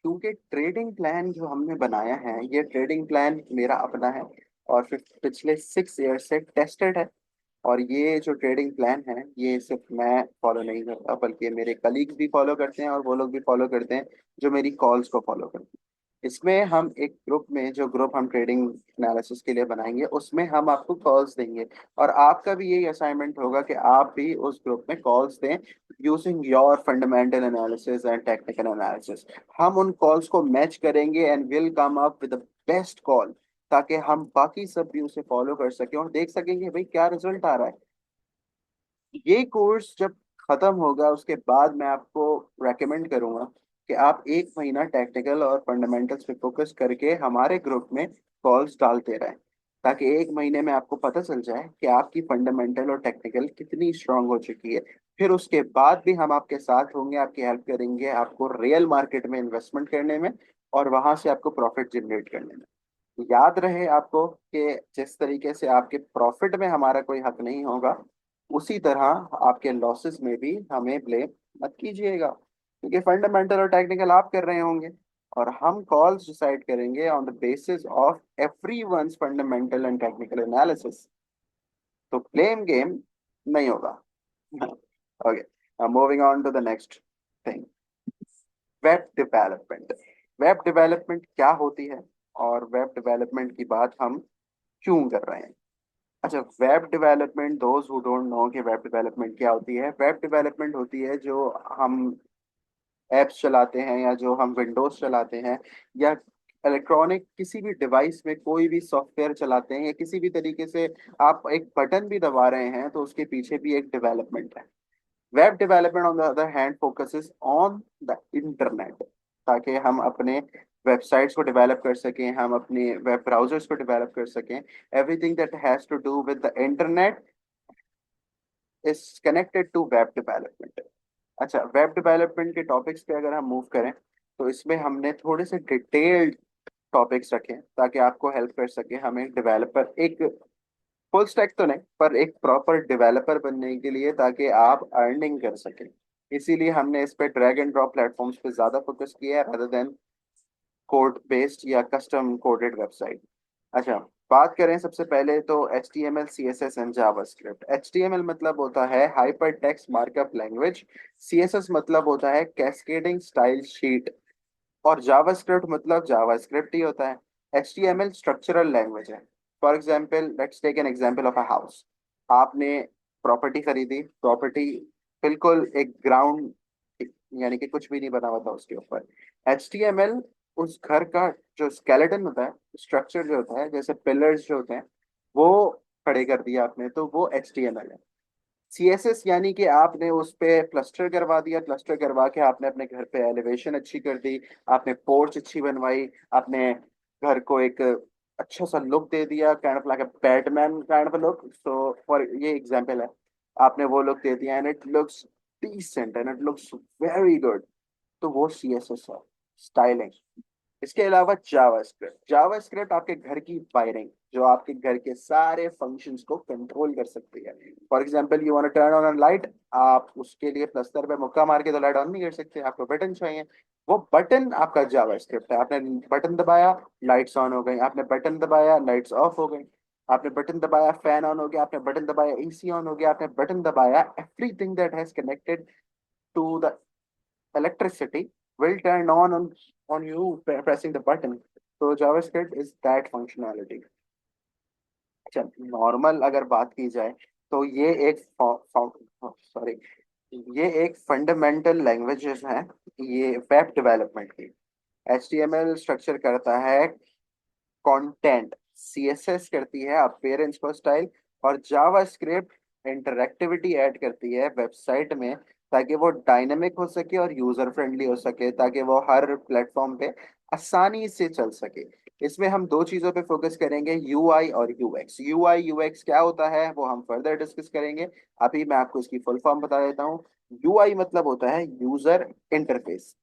क्योंकि ट्रेडिंग प्लान जो हमने बनाया है ये ट्रेडिंग प्लान मेरा अपना है और फिर पिछले 6 ईयर से टेस्टेड है। और ये जो ट्रेडिंग प्लान है ये सिर्फ मैं फॉलो नहीं करता बल्कि मेरे कलीग्स भी फॉलो करते हैं और वो लोग भी फॉलो करते हैं जो मेरी कॉल्स को फॉलो करते हैं। इसमें हम एक ग्रुप में, जो ग्रुप हम ट्रेडिंग एनालिसिस के लिए बनाएंगे उसमें हम आपको कॉल्स देंगे और आपका भी यही असाइनमेंट होगा कि आप भी उस ग्रुप में कॉल्स दें using your fundamental analysis and technical analysis. हम उन कॉल्स को मैच करेंगे and will come up with the best call, ताकि हम बाकी सब भी उसे फॉलो कर सकें और देख सकेंगे भाई क्या रिजल्ट आ रहा है। ये कोर्स जब खत्म होगा उसके बाद मैं आपको रेकमेंड करूंगा कि आप 1 महीना टेक्निकल और फंडामेंटल्स पे फोकस करके हमारे ग्रुप में कॉल्स डालते रहें, ताकि 1 महीने में आपको पता चल जाए कि आपकी फंडामेंटल और टेक्निकल कितनी स्ट्रांग हो चुकी है। फिर उसके बाद भी हम आपके साथ होंगे, आपकी हेल्प करेंगे आपको रियल मार्केट में इन्वेस्टमेंट करने में और वहां से आपको प्रॉफिट जनरेट करने में। याद रहे आपको कि जिस तरीके से आपके प्रॉफिट में हमारा कोई हक नहीं होगा, उसी तरह आपके लॉसेस में भी हमें ब्लेम मत कीजिएगा, क्योंकि फंडामेंटल और टेक्निकल आप कर रहे होंगे और हम कॉल्स डिसाइड करेंगे on the basis of everyone's fundamental and technical analysis. तो ब्लेम गेम नहीं होगा। Okay, moving on to the next thing, web development. Web development क्या होती है और वेब डेवलपमेंट की बात हम क्यों कर रहे हैं? अच्छा, web development, those who don't know कि वेब डेवलपमेंट क्या होती है, वेब डेवलपमेंट होती है जो हम एप्स चलाते हैं या जो हम विंडोज चलाते हैं या इलेक्ट्रॉनिक किसी भी डिवाइस में कोई भी सॉफ्टवेयर चलाते हैं या किसी भी तरीके से आप एक बटन भी दबा रहे हैं तो उसके पीछे भी एक डेवलपमेंट है। Web development on the other hand focuses on the internet, ताकि हम अपने वेबसाइट्स को डेवलप कर सकें, हम अपने वेब ब्राउजर्स को डेवलप कर सकें। Everything that has to do with the internet is connected to web development. अच्छा, वेब डेवलपमेंट के टॉपिक्स पे अगर हम मूव करें तो इसमें हमने थोड़े से डिटेल्ड टॉपिक्स रखे हैं ताकि आपको हेल्प कर सके हमें डेवलपर, एक फुल स्टैक तो नहीं पर एक प्रॉपर डेवलपर बनने के लिए, ताकि आप अर्निंग कर सकें। इसीलिए हमने इस पे ड्रैग एंड ड्रॉप प्लेटफॉर्म्स पे ज़्यादा फोकस किया है rather देन कोड बेस्ड या कस्टम कोडेड वेबसाइट। अच्छा, बात करें सबसे पहले तो H T M L, C S S and JavaScript. H T M L मतलब होता है hyper text markup language, C S S मतलब होता है कैस्केडिंग स्टाइल शीट और जावास्क्रिप्ट मतलब जावास्क्रिप्ट ही होता है। H T M L structural language है। For example, let's take an example of a house. आपने प्रॉपर्टी खरीदी, प्रॉपर्टी बिल्कुल एक ग्राउंड, यानी कि कुछ भी नहीं बना हुआ था उसके ऊपर। एच टी एम एल उस घर का जो स्केलेटन होता है, स्ट्रक्चर जो होता है, जैसे पिलर्स जो होते हैं वो खड़े कर दिया आपने, तो वो एच टी एम एल है। सी एस एस यानी कि आपने उस पे प्लास्टर करवा दिया, प्लास्टर करवा के आपने अपने घर पे एलिवेशन अच्छी कर दी, आपने पोर्च अच्छी बनवाई, आपने घर को एक अच्छा सा लुक दे दिया, kind of like a Batman kind of look. So for ये एग्जांपल है, आपने वो लुक दे दिया and it looks decent and it looks very good, तो वो सी एस एस है, स्टाइलिंग। इसके अलावा जावास्क्रिप्ट, जावास्क्रिप्ट आपके घर की वायरिंग, जो आपके घर के सारे फंक्शंस को कंट्रोल कर सकती है। For example, you want to turn on a light, आप उसके लिए प्लस्तर पे मुक्का मार के तो लाइट ऑन नहीं कर सकते, आपको बटन चाहिए। वो बटन आपका जावास्क्रिप्ट है, आपने बटन दबाया लाइट्स ऑन हो गई, आपने बटन दबाया लाइट्स ऑफ हो गई, आपने बटन दबाया फैन ऑन हो गया, आपने बटन दबाया एसी ऑन हो गया, आपने बटन दबाया everything that has connected to the electricity will turn on you pressing the button. So JavaScript is that functionality. अच्छा, नॉर्मल अगर बात की जाए तो ये एक सॉरी, ये एक फंडामेंटल लैंग्वेजेस हैं ये वेब डेवलपमेंट की। HTML स्ट्रक्चर करता है कंटेंट, CSS करती है अपीयरेंस को स्टाइल, और जावास्क्रिप्ट इंटरेक्टिविटी ऐड करती है वेबसाइट में, ताकि वो डायनेमिक हो सके और यूजर फ्रेंडली हो सके, ताकि वो हर प्लेटफॉर्म पे आसानी से चल सके। इसमें हम दो चीजों पे फोकस करेंगे, यूआई और यूएक्स। यूआई यूएक्स क्या होता है वो हम फर्दर डिस्कस करेंगे। अभी मैं आपको इसकी फुल फॉर्म बता देता हूँ। यूआई मतलब होता है यूजर इंटरफेस।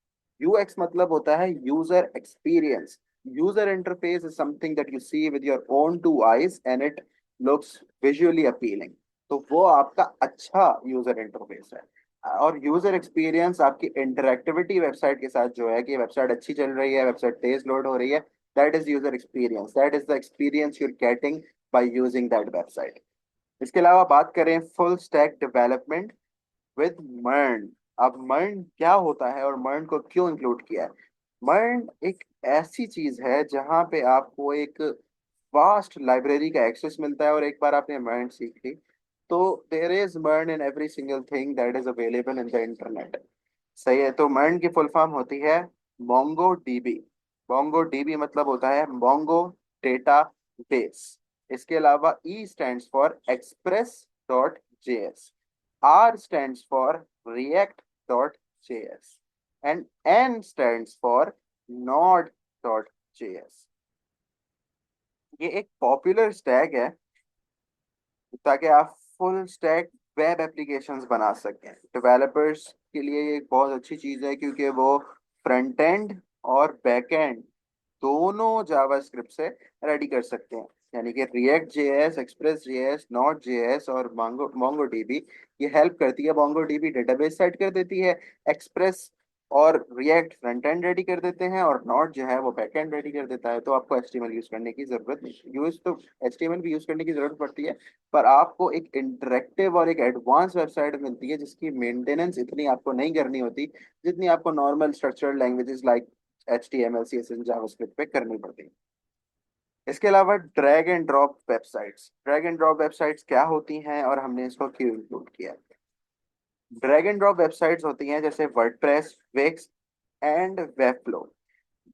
यूएक्स मतलब होता है user experience. User interface is something that you see with your own two eyes and it looks visually appealing. तो वो आपका अच्छा यूजर इंटरफेस है। और यूजर एक्सपीरियंस आपकी इंटरेक्टिविटी वेबसाइट के साथ जो है कि वेबसाइट अच्छी चल रही है, वेबसाइट तेज लोड हो रही है, that is user experience, that is the experience you're getting by using that website. इसके अलावा बात करें फुल स्टैक डेवलपमेंट विद मर्न। अब मर्न क्या होता है और मर्न को क्यों इंक्लूड किया है? मर्न एक ऐसी चीज है जहां पे आपको एक वास्ट लाइब्रेरी का एक्सेस मिलता है, और एक बार आपने मर्न सीख ली तो देर इज मर्न in every single thing that is available in the internet. सही है। तो मर्न की फुल फॉर्म होती है मोंगो डीबी। मोंगो डीबी मतलब होता है मोंगो डेटा बेस। इसके अलावा E stands for Express dot JS, R stands for React dot JS and N stands for Node dot JS. ये एक पॉपुलर स्टैक है ताकि आप फुल स्टैक वेब एप्लीकेशंस बना सकें। डेवलपर्स के लिए ये एक बहुत अच्छी चीज़ है, क्योंकि वो फ्रंट एंड और बैक एंड दोनों जावास्क्रिप्ट से रेडी कर सकते हैं। यानी कि react JS, express JS, node JS और मोंगो मोंगो डीबी ये हेल्प करती है। मोंगो डीबी डेटाबेस सेट कर देती है, एक्सप्रेस और रिएक्ट फ्रंट एंड रेडी कर देते हैं, और नोड जो है वो बैक एंड रेडी कर देता है। तो आपको एचटीएमएल यूज करने की जरूरत नहीं, यूज तो एचटीएमएल भी यूज करने की जरूरत पड़ती है, पर आपको एक इंटरेक्टिव और एक एडवांस वेबसाइट मिलती है जिसकी मेंटेनेंस इतनी आपको नहीं करनी होती जितनी आपको normal structured languages like HTML CSS JavaScript पे करनी पड़ती है। इसके अलावा drag and drop websites. Drag and drop websites क्या होती हैं और हमने इसको क्यों इंक्लूड किया है? ड्रैग एंड ड्रॉप वेबसाइट्स होती हैं जैसे वर्डप्रेस, विक्स एंड वेबफ्लो।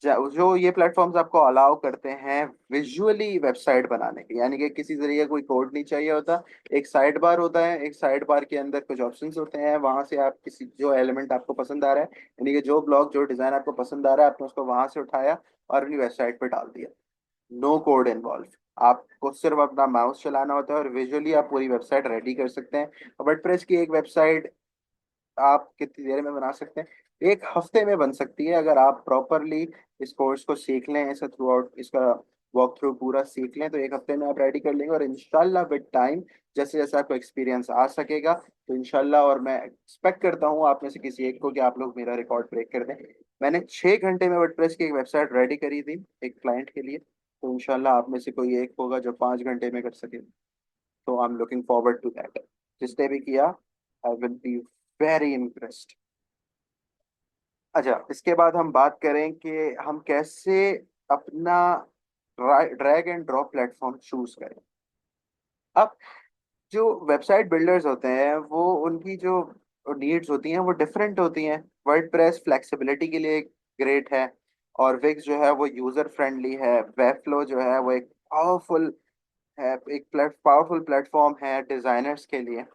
जो ये प्लेटफॉर्म्स आपको अलाउ करते हैं विजुअली वेबसाइट बनाने की, यानी कि किसी तरीके कोई कोड नहीं चाहिए होता। एक साइड बार होता है, एक साइड बार के अंदर कुछ ऑप्शंस होते हैं, वहां से आप किसी जो एलिमेंट आपको पसंद आ रहा है, यानी कि जो ब्लॉक जो डिजाइन आपको पसंद आ रहा है, आपने उसको वहां से उठाया और अपनी वेबसाइट पे डाल दिया। No code involve. आपको सिर्फ अपना माउस चलाना होता है और विजुअली आप पूरी वेबसाइट रेडी कर सकते हैं। वर्डप्रेस की एक वेबसाइट आप कितनी देर में बना सकते हैं? एक हफ्ते में बन सकती है, अगर आप प्रॉपरली इस कोर्स को सीख लें, ऐसा थ्रू आउट इसका वॉक थ्रू पूरा सीख लें, तो एक हफ्ते में आप रेडी कर लेंगे। और इंशाल्लाह विद टाइम जैसे जैसे आपको एक्सपीरियंस आ सकेगा, तो इंशाल्लाह, और मैं एक्सपेक्ट करता हूँ आप में से किसी एक को कि आप लोग मेरा रिकॉर्ड ब्रेक कर दें। मैंने 6 घंटे में वर्डप्रेस की एक वेबसाइट रेडी करी थी एक क्लाइंट के लिए, तो इंशाल्लाह आप में से कोई एक होगा जो 5 घंटे में कर सके। तो I am looking forward to that. जिसने भी किया, I will be very impressed. अच्छा, इसके बाद हम बात करें कि हम कैसे अपना drag and drop platform choose करें। अब जो वेबसाइट बिल्डर्स होते हैं वो उनकी जो नीड्स होती हैं वो डिफरेंट होती हैं। वर्डप्रेस फ्लेक्सिबिलिटी के लिए ग्रेट है, और विक्स जो है वो यूजर फ्रेंडली है, वेबफ्लो जो है वो एक पावरफुल है, एक पावरफुल प्लेटफॉर्म है डिजाइनर्स के लिए।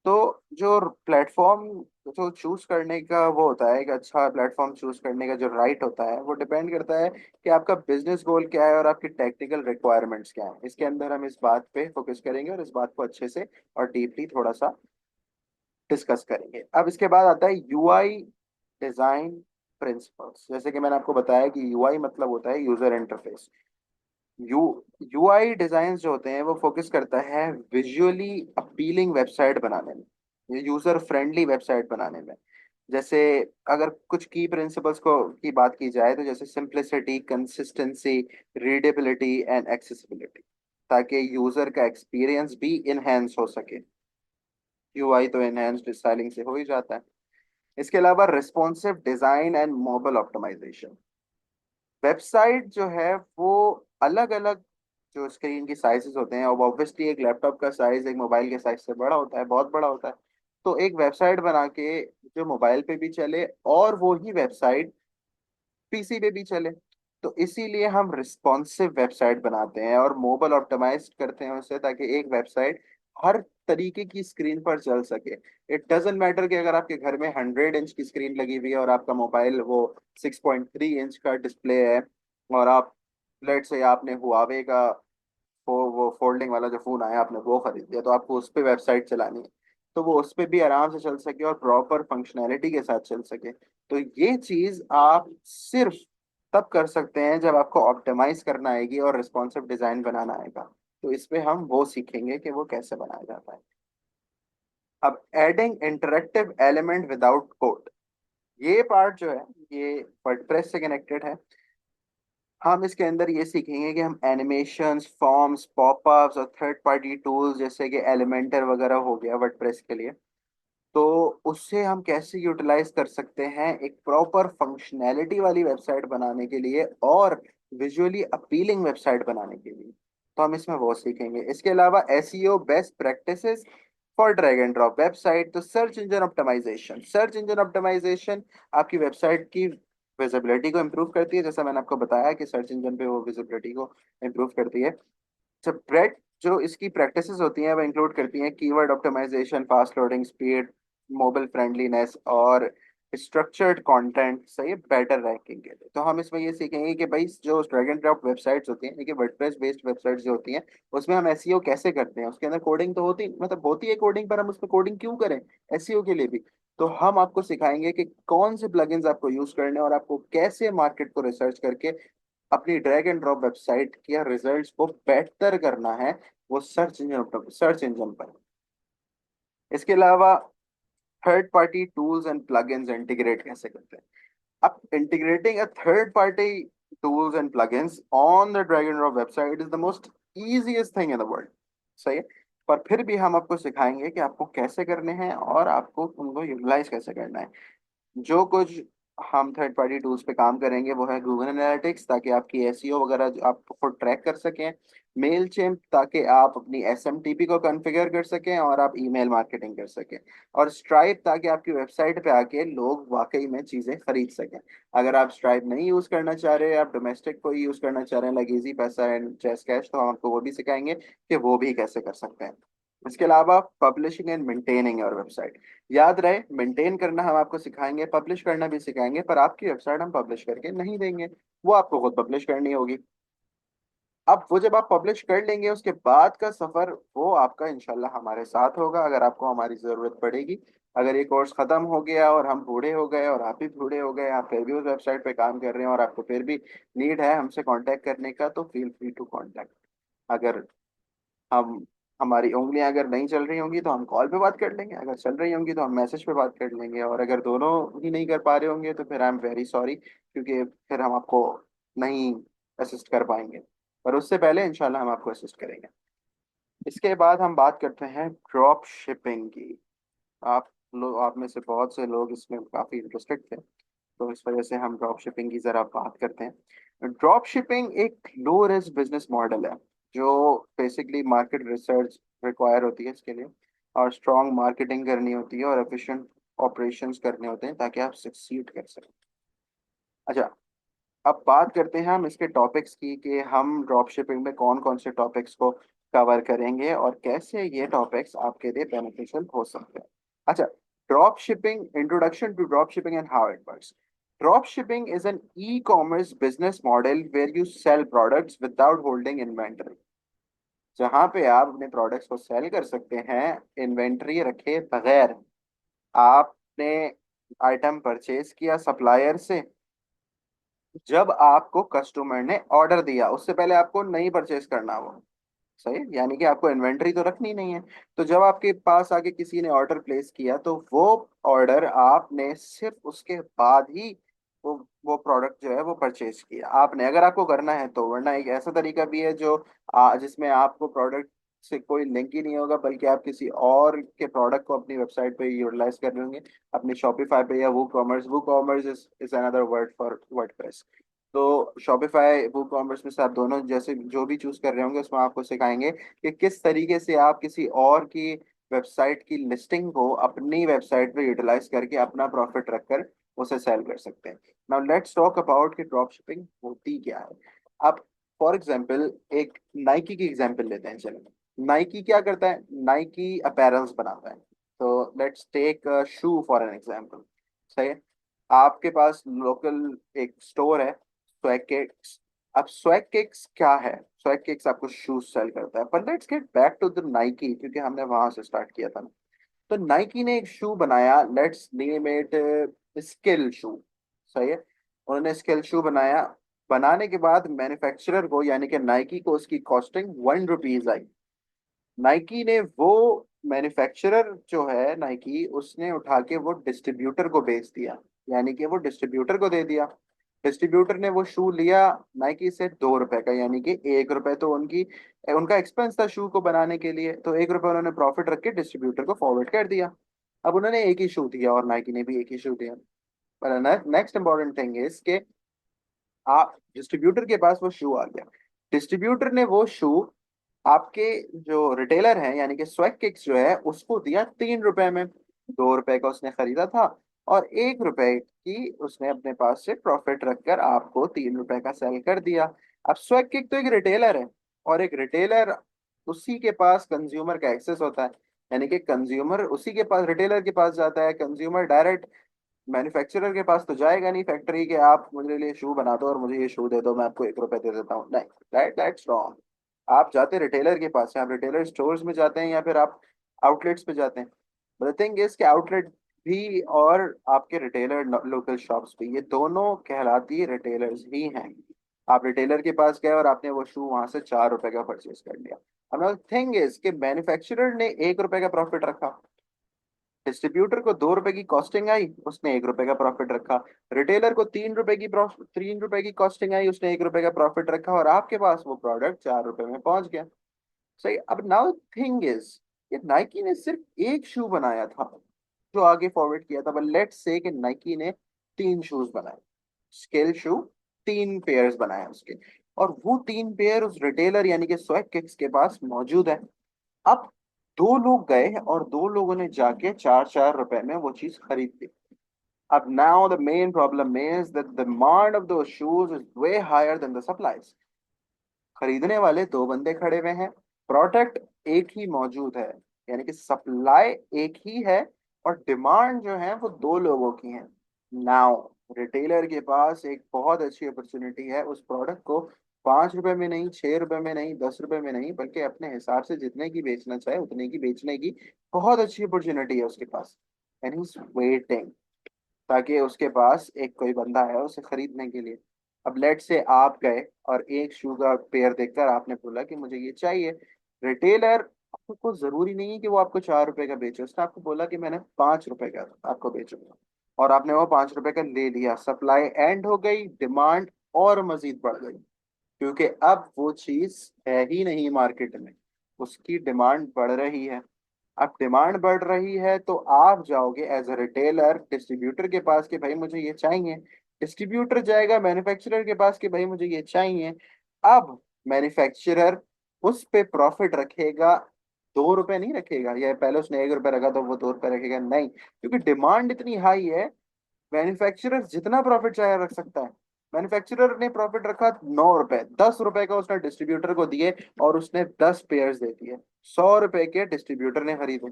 तो जो प्लेटफॉर्म जो चूज करने का वो होता है, एक अच्छा प्लेटफॉर्म चूज करने का जो राइट होता है, वो डिपेंड करता है कि आपका बिजनेस गोल क्या है और आपकी टेक्निकल रिक्वायरमेंट्स क्या है। इसके अंदर हम इस बात पे फोकस करेंगे और इस बात को अच्छे से और डीपली थोड़ा सा डिस्कस करेंगे। अब इसके बाद आता है यूआई डिजाइन प्रिंसिपल्स। जैसे कि मैंने आपको बताया कि यूआई मतलब होता है user interface. U UI design जो होते हैं वो फोकस करता है विजुअली अपीलिंग वेबसाइट बनाने में, यूजर फ्रेंडली वेबसाइट बनाने में। जैसे अगर कुछ की प्रिंसिपल्स को की बात की जाए, तो जैसे simplicity, consistency, readability and accessibility, ताकि यूजर का एक्सपीरियंस भी इनहेंस हो सके। यूआई तो इनहेंस्ड स्टाइलिंग से हो ही जाता है। इसके अलावा responsive design and mobile optimisation. Website जो है वो अलग अलग जो स्क्रीन की साइजेस होते हैं, और ऑब्वियसली एक लैपटॉप का साइज एक मोबाइल के साइज से बड़ा होता है, बहुत बड़ा होता है। तो एक वेबसाइट बना के जो मोबाइल पे भी चले और वो ही वेबसाइट पीसी पे भी चले, तो इसीलिए हम रिस्पॉन्सिव वेबसाइट बनाते हैं और मोबाइल ऑप्टिमाइज करते हैं उसे, ताकि एक वेबसाइट हर तरीके की स्क्रीन पर चल सके। इट डजेंट मैटर कि अगर आपके घर में 100 इंच की स्क्रीन लगी हुई है और आपका मोबाइल वो 6.3 इंच का डिस्प्ले है, और आप, लेट से आपने हुआवे का वो फोल्डिंग वाला जो फोन आया आपने वो खरीद लिया, तो आपको उस पर वेबसाइट चलानी है, तो वो उस पर भी आराम से चल सके और प्रॉपर फंक्शनैलिटी के साथ चल सके। तो ये चीज आप सिर्फ तब कर सकते हैं जब आपको ऑप्टिमाइज करना आएगी और रिस्पॉन्सिव डिजाइन बनाना आएगा। तो इसमें हम वो सीखेंगे कि वो कैसे बनाया जाता है। अब adding interactive element without code, ये पार्ट जो है ये वर्डप्रेस से कनेक्टेड है। हम इसके अंदर ये सीखेंगे कि हम एनिमेशंस, फॉर्म्स, पॉपअप्स और थर्ड पार्टी टूल्स जैसे कि एलिमेंटर वगैरह हो गया वर्डप्रेस के लिए, तो उससे हम कैसे यूटिलाइज कर सकते हैं एक प्रॉपर फंक्शनैलिटी वाली वेबसाइट बनाने के लिए और विजुअली अपीलिंग वेबसाइट बनाने के लिए। तो हम इसमें वो सीखेंगे। इसके अलावा SEO best practices for drag and drop website, तो search engine optimisation, search engine optimization आपकी वेबसाइट की विजिबिलिटी को इम्प्रूव करती है, जैसा मैंने आपको बताया कि सर्च इंजन पे वो विजिबिलिटी को इम्प्रूव करती है। सब ब्रेड जो इसकी प्रैक्टिसेस होती हैं वो इंक्लूड करती हैं keyword optimisation, fast loading speed, mobile friendliness और स्ट्रक्चर्ड कंटेंट, सही है, बेटर रैंकिंग के लिए। तो हम इसमें ये सीखेंगे कि भाई जो ड्रैग एंड ड्रॉप वेबसाइट्स होती हैं, देखिए वर्डप्रेस बेस्ड वेबसाइट्स जो होती हैं, उसमें हम एसईओ कैसे करते हैं। उसके अंदर कोडिंग तो होती, मतलब होती है कोडिंग, पर हम उसमें कोडिंग क्यों करें एसईओ के लिए भी। तो हम आपको सिखाएंगे कि कौन से प्लगइन्स आपको यूज करने हैं और आपको कैसे मार्केट को रिसर्च करके अपनी ड्रैग एंड ड्रॉप वेबसाइट के रिजल्ट्स को बेहतर करना है वो सर्च इंजन पर। इसके अलावा third party tools and plugins integrate कैसे करते हैं। अब integrating a third party tools and plugins on the drag and drop website is the most easiest thing in the world, सही है। पर फिर भी हम आपको सिखाएंगे कि आपको कैसे करने हैं और आपको उनको यूटिलाइज कैसे करना है। जो कुछ हम थर्ड पार्टी टूल्स पे काम करेंगे वो है गूगल एनालिटिक्स, ताकि आपकी एसईओ वगैरह आप खुद ट्रैक कर सकें। मेल चिम्प, ताकि आप अपनी एसएमटीपी को कॉन्फ़िगर कर सकें और आप ईमेल मार्केटिंग कर सकें। और स्ट्राइप, ताकि आपकी वेबसाइट पे आके लोग वाकई में चीज़ें खरीद सकें। अगर आप स्ट्राइप नहीं यूज़ करना चाह रहे, आप डोमेस्टिक को यूज़ करना चाह रहे हैं लाइक इजी पैसा एंड चेस कैश, तो हम आपको वो भी सिखाएंगे कि वो भी कैसे कर सकते हैं। इसके अलावा publishing and maintaining your website, याद रहे मेंटेन करना हम आपको सिखाएंगे, पब्लिश करना भी सिखाएंगे, पर आपकी वेबसाइट हम पब्लिश करके नहीं देंगे, वो आपको खुद पब्लिश करनी होगी। अब वो जब आप पब्लिश कर लेंगे उसके बाद का सफर वो आपका इंशाल्लाह हमारे साथ होगा, अगर आपको हमारी जरूरत पड़ेगी। अगर ये कोर्स खत्म हो गया और हम बूढ़े हो गए और आप भी बूढ़े हो गए, आप फिर भी उस वेबसाइट पे काम कर रहे हैं और आपको फिर भी नीड है हमसे कांटेक्ट करने का, तो फील फ्री टू कांटेक्ट। अगर हम हमारी उंगलियां अगर नहीं चल रही होंगी तो हम कॉल पे बात कर लेंगे, अगर चल रही होंगी तो हम मैसेज पे बात कर लेंगे, और अगर दोनों ही नहीं कर पा रहे होंगे तो फिर आई एम वेरी सॉरी, क्योंकि फिर हम आपको नहीं असिस्ट कर पाएंगे। पर उससे पहले इंशाल्लाह हम आपको असिस्ट करेंगे। इसके बाद हम बात करते हैं ड्रॉप शिपिंग की। आप में से बहुत से लोग इसमें काफ़ी इंटरेस्टेड थे, तो इस वजह से हम ड्रॉप शिपिंग की ज़रा बात करते हैं। ड्रॉप शिपिंग एक लो रिस्क बिजनेस मॉडल है जो बेसिकली मार्केट रिसर्च रिक्वायर होती है इसके लिए, और स्ट्रॉन्ग मार्केटिंग करनी होती है और एफिशिएंट ऑपरेशंस करने होते हैं ताकि आप सक्सीड कर सकें। अच्छा, अब बात करते हैं हम इसके टॉपिक्स की कि हम ड्रॉप शिपिंग में कौन कौन से टॉपिक्स को कवर करेंगे और कैसे ये टॉपिक्स आपके लिए बेनिफिशियल हो सकते हैं। अच्छा, drop shipping, introduction to drop shipping and how it works. Drop shipping is an e-commerce business model where you sell products without holding inventory, जहां पे आप अपने प्रोडक्ट्स को सेल कर सकते हैं इन्वेंटरी रखे बगैर। आपने आइटम परचेज किया सप्लायर से, जब आपको कस्टमर ने ऑर्डर दिया उससे पहले आपको नहीं परचेस करना वो, सही है? यानी कि आपको इन्वेंट्री तो रखनी नहीं है। तो जब आपके पास आके किसी ने ऑर्डर प्लेस किया तो वो ऑर्डर आपने सिर्फ उसके बाद ही वो वो प्रोडक्ट जो है वो परचेज किया आपने, अगर आपको करना है तो। वरना एक ऐसा तरीका भी है जो जिसमें आपको प्रोडक्ट से कोई लिंक ही नहीं होगा, बल्कि आप किसी और के प्रोडक्ट को अपनी वेबसाइट पे यूटिलाइज कर रहे होंगे, अपनी शॉपिफाई पे या WooCommerce is another word for WordPress. तो शॉपिफाई वू कॉमर्स में से आप दोनों जैसे जो भी चूज कर रहे होंगे उसमें आपको सिखाएंगे कि किस तरीके से आप किसी और की वेबसाइट की लिस्टिंग को अपनी वेबसाइट पे यूटिलाइज करके अपना प्रॉफिट रखकर उसे सेल कर सकते हैं। नाउ लेट्स टॉक अबाउट कि ड्रॉप शिपिंग होती क्या है। अब फॉर एग्जांपल एक नाइकी की एग्जांपल लेते हैं, चलो। नाइकी क्या करता है? नाइकी अपैरल्स बनाता है। तो let's take shoe for an example. सही है। आपके पास लोकल एक स्टोर है, स्वैग किक्स। अब स्वैग किक्स क्या है? स्वैग किक्स आपको शूज सेल करता है। पर let's get back to the Nike, क्योंकि हमने वहां से स्टार्ट किया था। तो नाइकी ने एक शू बनाया, लेट्स नेम इट स्किल शू। सही है। उन्होंने स्किल शू बनाया। बनाने के बाद मैन्युफैक्चरर को यानी कि नाइकी को उसकी कॉस्टिंग ₹1 आई। नाइकी ने वो मैन्युफैक्चरर जो है नाइकी, उसने उठा के वो डिस्ट्रीब्यूटर को बेच दिया, यानी कि वो डिस्ट्रीब्यूटर को दे दिया। डिस्ट्रीब्यूटर ने वो शू लिया नाइकी से ₹2 का, यानी कि ₹1 तो उनका एक्सपेंस था शू को बनाने के लिए, तो ₹1 उन्होंने प्रॉफिट रख के डिस्ट्रीब्यूटर को फॉरवर्ड कर दिया। अब उन्होंने एक ही शू दिया और नाइकी ने भी एक ही शू दिया। पर नेक्स्ट इंपॉर्टेंट थिंग इज के आप डिस्ट्रीब्यूटर के पास वो शू आ गया। डिस्ट्रीब्यूटर ने वो शू आपके जो रिटेलर हैं यानी कि स्वैग किक्स जो है उसको दिया ₹3 में। ₹2 का उसने खरीदा था और ₹1 की उसने अपने पास से प्रॉफिट रखकर आपको ₹3 का सेल कर दिया। अब स्वैग किक तो एक रिटेलर है, और एक रिटेलर उसी के पास कंज्यूमर का एक्सेस होता है, यानी कि कंज्यूमर उसी के पास रिटेलर के पास जाता है। कंज्यूमर डायरेक्ट मैन्युफैक्चरर के पास तो जाएगा नहीं फैक्ट्री के, आप मुझे लिए शू बना दो और मुझे ये शू दे दो, मैं आपको ₹1 दे देता हूँ, नहीं। That's wrong. आप जाते रिटेलर के पास हैं, आप रिटेलर स्टोर्स में जाते हैं या फिर आप आउटलेट्स पे जाते हैं। बट द थिंग इज कि आउटलेट भी और आपके रिटेलर लोकल शॉप्स भी, ये दोनों कहलाती रिटेलर्स ही हैं। आप रिटेलर के पास गए और आपने वो शू वहां से ₹4 का परचेज कर लिया। अब थिंग इज कि मैन्युफैक्चरर ने ₹1 का प्रॉफिट रखा, डिस्ट्रीब्यूटर को ₹2 की कॉस्टिंग आई, उसने ₹1 का प्रॉफिट रखा। रिटेलर को ₹3 की कॉस्टिंग आई, उसने ₹1 का प्रॉफिट रखा, और आपके पास वो प्रोडक्ट ₹4 में पहुंच गया। सही। अब नाउ थिंग इज ये नाइकी ने सिर्फ एक शू बनाया था जो आगे फॉरवर्ड किया था, बट लेट्स से कि नाइकी ने 3 शूज बनाए, स्केल शू, 3 पेयर्स बनाए उसके, और वो 3 पेयर उस रिटेलर यानी कि स्वैग किक्स के पास मौजूद है। अब दो लोग गए और दो लोगों ने जाके ₹4 में वो चीज खरीद ली। अब now the main problem is that the demand of those shoes is way higher than the supplies. खरीदने वाले दो बंदे खड़े हुए हैं, प्रोडक्ट एक ही मौजूद है, यानी कि सप्लाई एक ही है, और डिमांड जो है वो दो लोगों की है। नाउ रिटेलर के पास एक बहुत अच्छी अपॉर्चुनिटी है उस प्रोडक्ट को ₹5 में नहीं, ₹6 में नहीं, ₹10 में नहीं, बल्कि अपने हिसाब से जितने की बेचना चाहे उतने की बेचने की बहुत अच्छी अपॉर्चुनिटी है उसके पास। एंड ही इज वेटिंग ताकि उसके पास एक कोई बंदा है उसे खरीदने के लिए। अब लेट से आप गए और एक शू का पेयर देखकर आपने बोला कि मुझे ये चाहिए। रिटेलर आपको जरूरी नहीं है कि वो आपको ₹4 का बेचे, उसने आपको बोला कि मैंने ₹5 का आपको बेचूंगा, और आपने वो ₹5 का ले लिया। सप्लाई एंड हो गई, डिमांड और मजीद बढ़ गई, क्योंकि अब वो चीज है ही नहीं मार्केट में, उसकी डिमांड बढ़ रही है। अब डिमांड बढ़ रही है तो आप जाओगे एज अ रिटेलर डिस्ट्रीब्यूटर के पास कि भाई मुझे ये चाहिए। डिस्ट्रीब्यूटर जाएगा मैन्युफैक्चरर के पास कि भाई मुझे ये चाहिए। अब मैन्युफैक्चरर उस पे प्रॉफिट रखेगा, ₹2 नहीं रखेगा, या पहले उसने ₹1 रखा तो वो ₹2 रखेगा, नहीं, क्योंकि डिमांड इतनी हाई है। मैन्युफैक्चरर जितना प्रॉफिट चाहे रख सकता है। मैन्युफैक्चरर ने प्रॉफिट रखा ₹9, ₹10 का उसने डिस्ट्रीब्यूटर को दिए, और उसने 10 पेयर्स दे दिए। ₹100 के डिस्ट्रीब्यूटर ने खरीदे।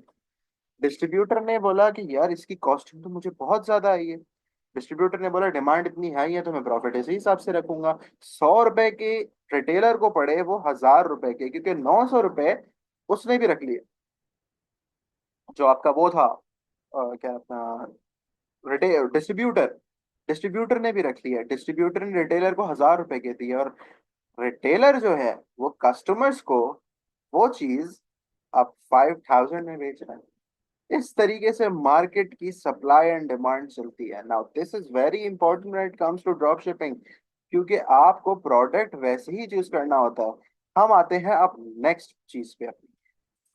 डिस्ट्रीब्यूटर ने बोला कि यार इसकी कॉस्टिंग तो मुझे बहुत ज्यादा आई है। डिस्ट्रीब्यूटर ने बोला डिमांड इतनी हाई है तो मैं प्रॉफिट इसी हिसाब से रखूंगा। ₹100 के रिटेलर को पड़े वो ₹1000 के, क्योंकि ₹900 उसने भी रख लिए। जो आपका वो था क्या अपना डिस्ट्रीब्यूटर, डिस्ट्रीब्यूटर ने भी रख लिया। डिस्ट्रीब्यूटर ने रिटेलर को ₹1000 के दिए, और रिटेलर जो है वो कस्टमर्स को वो चीज अब 5000 में बेच रहा है। इस तरीके से मार्केट की सप्लाई एंड डिमांड चलती है। Now this is very important when it comes to drop shipping, क्योंकि आपको प्रोडक्ट वैसे ही चूज करना होता है। हम आते हैं अब नेक्स्ट चीज पे अपनी,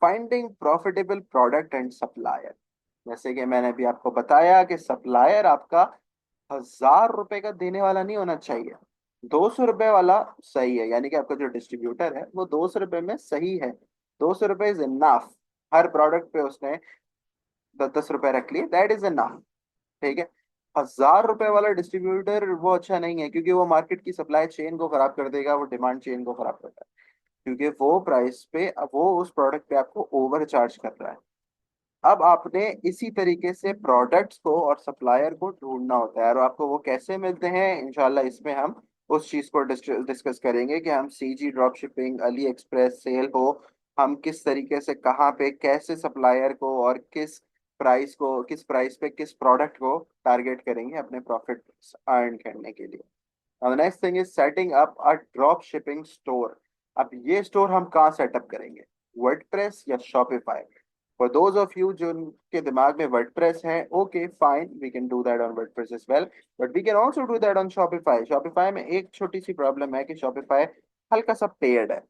finding profitable product and supplier. जैसे कि मैंने अभी आपको बताया कि सप्लायर आपका ₹1000 का देने वाला नहीं होना चाहिए, ₹200 वाला सही है, यानी कि आपका जो डिस्ट्रीब्यूटर है वो ₹200 में सही है। ₹200 इज इनफ। हर प्रोडक्ट पे उसने ₹10 रख लिए, दैट इज इनफ। ठीक है। 1000 रुपए वाला डिस्ट्रीब्यूटर वो अच्छा नहीं है, क्योंकि वो मार्केट की सप्लाई चेन को खराब कर देगा, वो डिमांड चेन को खराब करता है, क्योंकि वो प्राइस पे वो उस प्रोडक्ट पे आपको ओवर चार्ज कर रहा है। अब आपने इसी तरीके से प्रोडक्ट्स को और सप्लायर को ढूंढना होता है, और आपको वो कैसे मिलते हैं इंशाल्लाह इसमें हम उस चीज को डिस्कस करेंगे कि हम CJ drop shipping, AliExpress sale हो, हम किस तरीके से कहाँ पे कैसे सप्लायर को और किस प्राइस पे किस प्रोडक्ट को टारगेट करेंगे अपने प्रॉफिट अर्न करने के लिए। Now the next thing is setting up a drop shipping store. अब ये स्टोर हम कहाँ सेटअप करेंगे, वर्डप्रेस या Shopify? For those of you जो उनके दिमाग में वर्डप्रेस है, okay fine, we can do that on WordPress as well, but we can also do that on Shopify. Shopify में एक छोटी सी प्रॉब्लम है कि शॉपिफाई हल्का सा पेड है।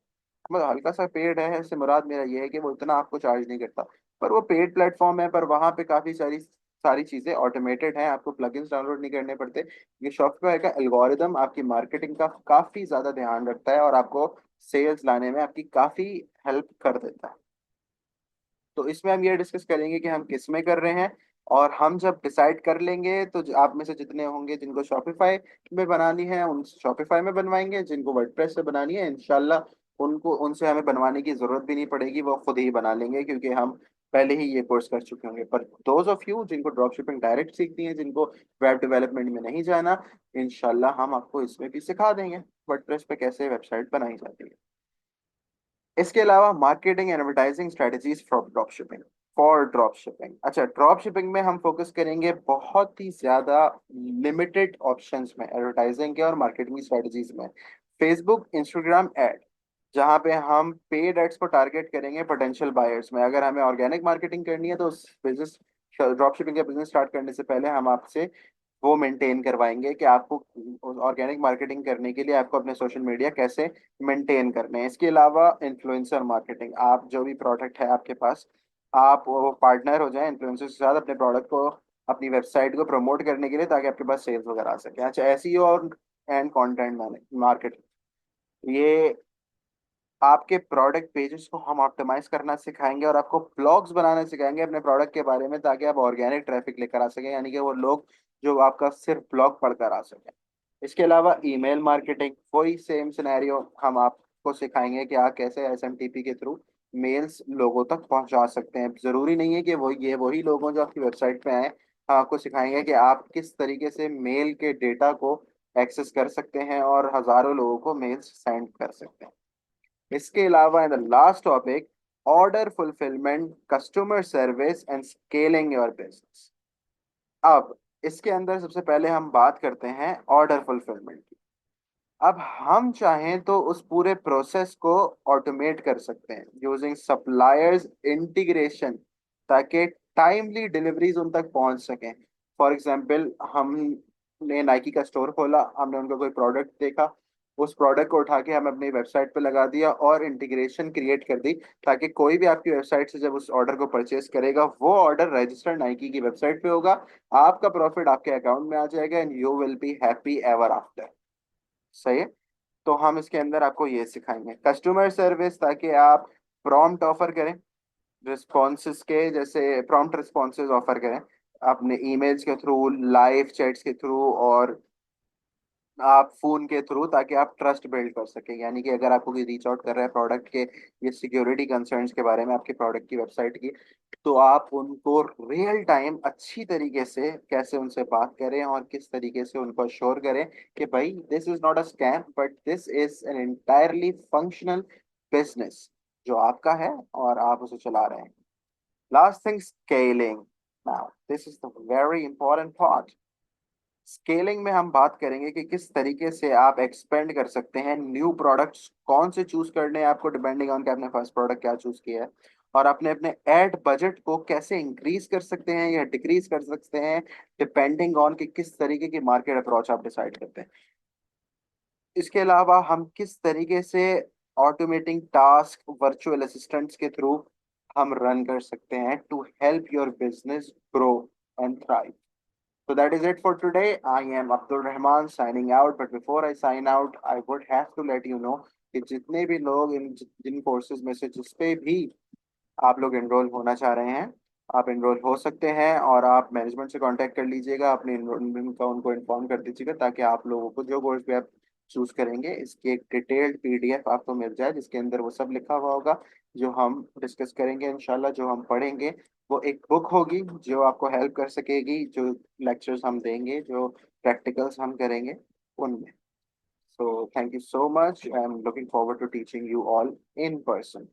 मतलब हल्का सा पेड है इससे मुराद मेरा ये है कि वो इतना आपको चार्ज नहीं करता, पर वो पेड प्लेटफॉर्म है, पर वहाँ पे काफी सारी सारी चीजें ऑटोमेटेड हैं, आपको प्लगइन्स डाउनलोड नहीं करने पड़ते। ये शॉपिफाई का एल्गोरिदम आपकी मार्केटिंग का काफी ज्यादा ध्यान रखता है और आपको सेल्स लाने में आपकी काफी हेल्प कर देता है। तो इसमें हम ये डिस्कस करेंगे कि हम किस में कर रहे हैं, और हम जब डिसाइड कर लेंगे तो आप में से जितने होंगे जिनको शॉपिफाई में बनानी है उन शॉपिफाई में बनवाएंगे, जिनको वर्डप्रेस से बनानी है इंशाल्लाह उनको उनसे हमें बनवाने की जरूरत भी नहीं पड़ेगी, वो खुद ही बना लेंगे, क्योंकि हम पहले ही ये कोर्स कर चुके होंगे। पर दोज ऑफ यू जिनको ड्रॉप शिपिंग डायरेक्ट सीखनी है, जिनको वेब डेवलपमेंट में नहीं जाना, इंशाल्लाह हम आपको इसमें भी सिखा देंगे वर्डप्रेस पे कैसे वेबसाइट बनाई जाती है। इसके अलावा marketing and advertising strategies for drop shipping. अच्छा, ड्रॉप शिपिंग में हम फोकस करेंगे बहुत ही ज्यादा लिमिटेड ऑप्शंस में एडवर्टाइजिंग के और मार्केटिंग स्ट्रेटजीज में। फेसबुक इंस्टाग्राम एड, जहाँ पे हम पेड एड्स को टारगेट करेंगे पोटेंशियल बायर्स में। अगर हमें ऑर्गेनिक मार्केटिंग करनी है तो उस बिजनेस ड्रॉप शिपिंग का बिजनेस स्टार्ट करने से पहले हम आपसे वो मेंटेन करवाएंगे कि आपको ऑर्गेनिक मार्केटिंग करने के लिए आपको अपने सोशल मीडिया कैसे मेंटेन करने हैं। इसके अलावा इन्फ्लुएंसर मार्केटिंग, आप जो भी प्रोडक्ट है आपके पास, आप वो पार्टनर हो जाएं इन्फ्लुएंसर के साथ अपने प्रोडक्ट को, अपनी वेबसाइट को प्रमोट करने के लिए, ताकि आपके पास सेल्स वगैरह आ सके। अच्छा, एसईओ और एंड कंटेंट मार्केटिंग, ये आपके प्रोडक्ट पेजेस को हम ऑप्टिमाइज करना सिखाएंगे और आपको ब्लॉग्स बनाना सिखाएंगे अपने प्रोडक्ट के बारे में, ताकि आप ऑर्गेनिक ट्रैफिक लेकर आ सकें, यानी कि वो लोग जो आपका सिर्फ ब्लॉग पढ़कर आ सकें। इसके अलावा ईमेल मार्केटिंग, वही सेम सिनेरियो हम आपको सिखाएंगे कि आप कैसे एसएमटीपी के थ्रू मेल्स लोगों तक पहुंचा सकते हैं। जरूरी नहीं है कि वही लोग हों जो आपकी वेबसाइट पे आए, हम आपको सिखाएंगे कि आप किस तरीके से मेल के डेटा को एक्सेस कर सकते हैं और हजारों लोगों को मेल्स सेंड कर सकते हैं। इसके अलावा in the last topic, order fulfilment, customer service and scaling your business. अब इसके अंदर सबसे पहले हम बात करते हैं ऑर्डर फुलफिलमेंट की। अब हम चाहें तो उस पूरे प्रोसेस को ऑटोमेट कर सकते हैं यूजिंग सप्लायर्स इंटीग्रेशन, ताकि टाइमली डिलीवरीज उन तक पहुंच सकें। फॉर एग्जांपल, हमने नाइकी का स्टोर खोला, हमने उनका कोई प्रोडक्ट देखा, उस प्रोडक्ट को उठा के हम अपनी वेबसाइट पे लगा दिया और इंटीग्रेशन क्रिएट कर दी, ताकि कोई भी आपकी वेबसाइट से जब उस ऑर्डर को परचेस करेगा, वो ऑर्डर रजिस्टर्ड नाइकी की वेबसाइट पे होगा, आपका प्रॉफिट आपके अकाउंट में आ जाएगा and you will be happy ever after. सही है। तो हम इसके अंदर आपको ये सिखाएंगे कस्टमर सर्विस, ताकि आप प्रॉम्प्ट ऑफर करें, रिस्पॉन्सेज के जैसे प्रॉम्प्ट रिस्पॉन्सेज ऑफर करें अपने ईमेल्स के थ्रू, लाइव चैट्स के थ्रू और आप फोन के थ्रू, ताकि आप ट्रस्ट बिल्ड कर सकें। यानी कि अगर आपको कोई रीच आउट कर रहा है प्रोडक्ट के ये सिक्योरिटी कंसर्न्स के बारे में आपके प्रोडक्ट की वेबसाइट की, तो आप उनको रियल टाइम अच्छी तरीके से कैसे उनसे बात करें और किस तरीके से उनको अश्योर करें कि भाई this is not a scam, but this is an entirely functional business जो आपका है और आप उसे चला रहे हैं। Last thing, scaling. Now this is the very important part. Scaling में हम बात करेंगे कि किस तरीके से आप एक्सपेंड कर सकते हैं, न्यू प्रोडक्ट्स कौन से चूज करने हैं आपको डिपेंडिंग ऑन कि आपने फर्स्ट प्रोडक्ट क्या चूज किया है, और अपने अपने एड बजट को कैसे इंक्रीज कर सकते हैं या डिक्रीज कर सकते हैं डिपेंडिंग ऑन कि किस तरीके की मार्केट अप्रोच आप डिसाइड करते हैं। इसके अलावा हम किस तरीके से ऑटोमेटिंग टास्क वर्चुअल असिस्टेंट्स के थ्रू हम रन कर सकते हैं to help your business grow and thrive. So that is it for today. I am Abdul Rahman signing out. But before I sign out, I would have to let you know कि जितने भी लोग जिन courses में से जिस पे भी आप लोग एनरोल होना चाह रहे हैं, आप एनरोल हो सकते हैं और आप मैनेजमेंट से कांटेक्ट कर लीजिएगा, अपने एनरोलमेंट का उनको इन्फॉर्म कर दीजिएगा ताकि आप लोगों को जो कोर्स भी आप चूज करेंगे इसकी एक डिटेल्ड पीडीएफ आपको मिल जाए, जिसके अंदर वो सब लिखा हुआ होगा जो हम डिस्कस करेंगे इंशाल्लाह। जो हम पढ़ेंगे वो एक बुक होगी जो आपको हेल्प कर सकेगी, जो लेक्चर्स हम देंगे, जो प्रैक्टिकल्स हम करेंगे उनमें। So thank you so much, I am looking forward to teaching you all in person.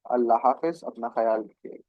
Allah हाफिज, अपना ख्याल रखिए।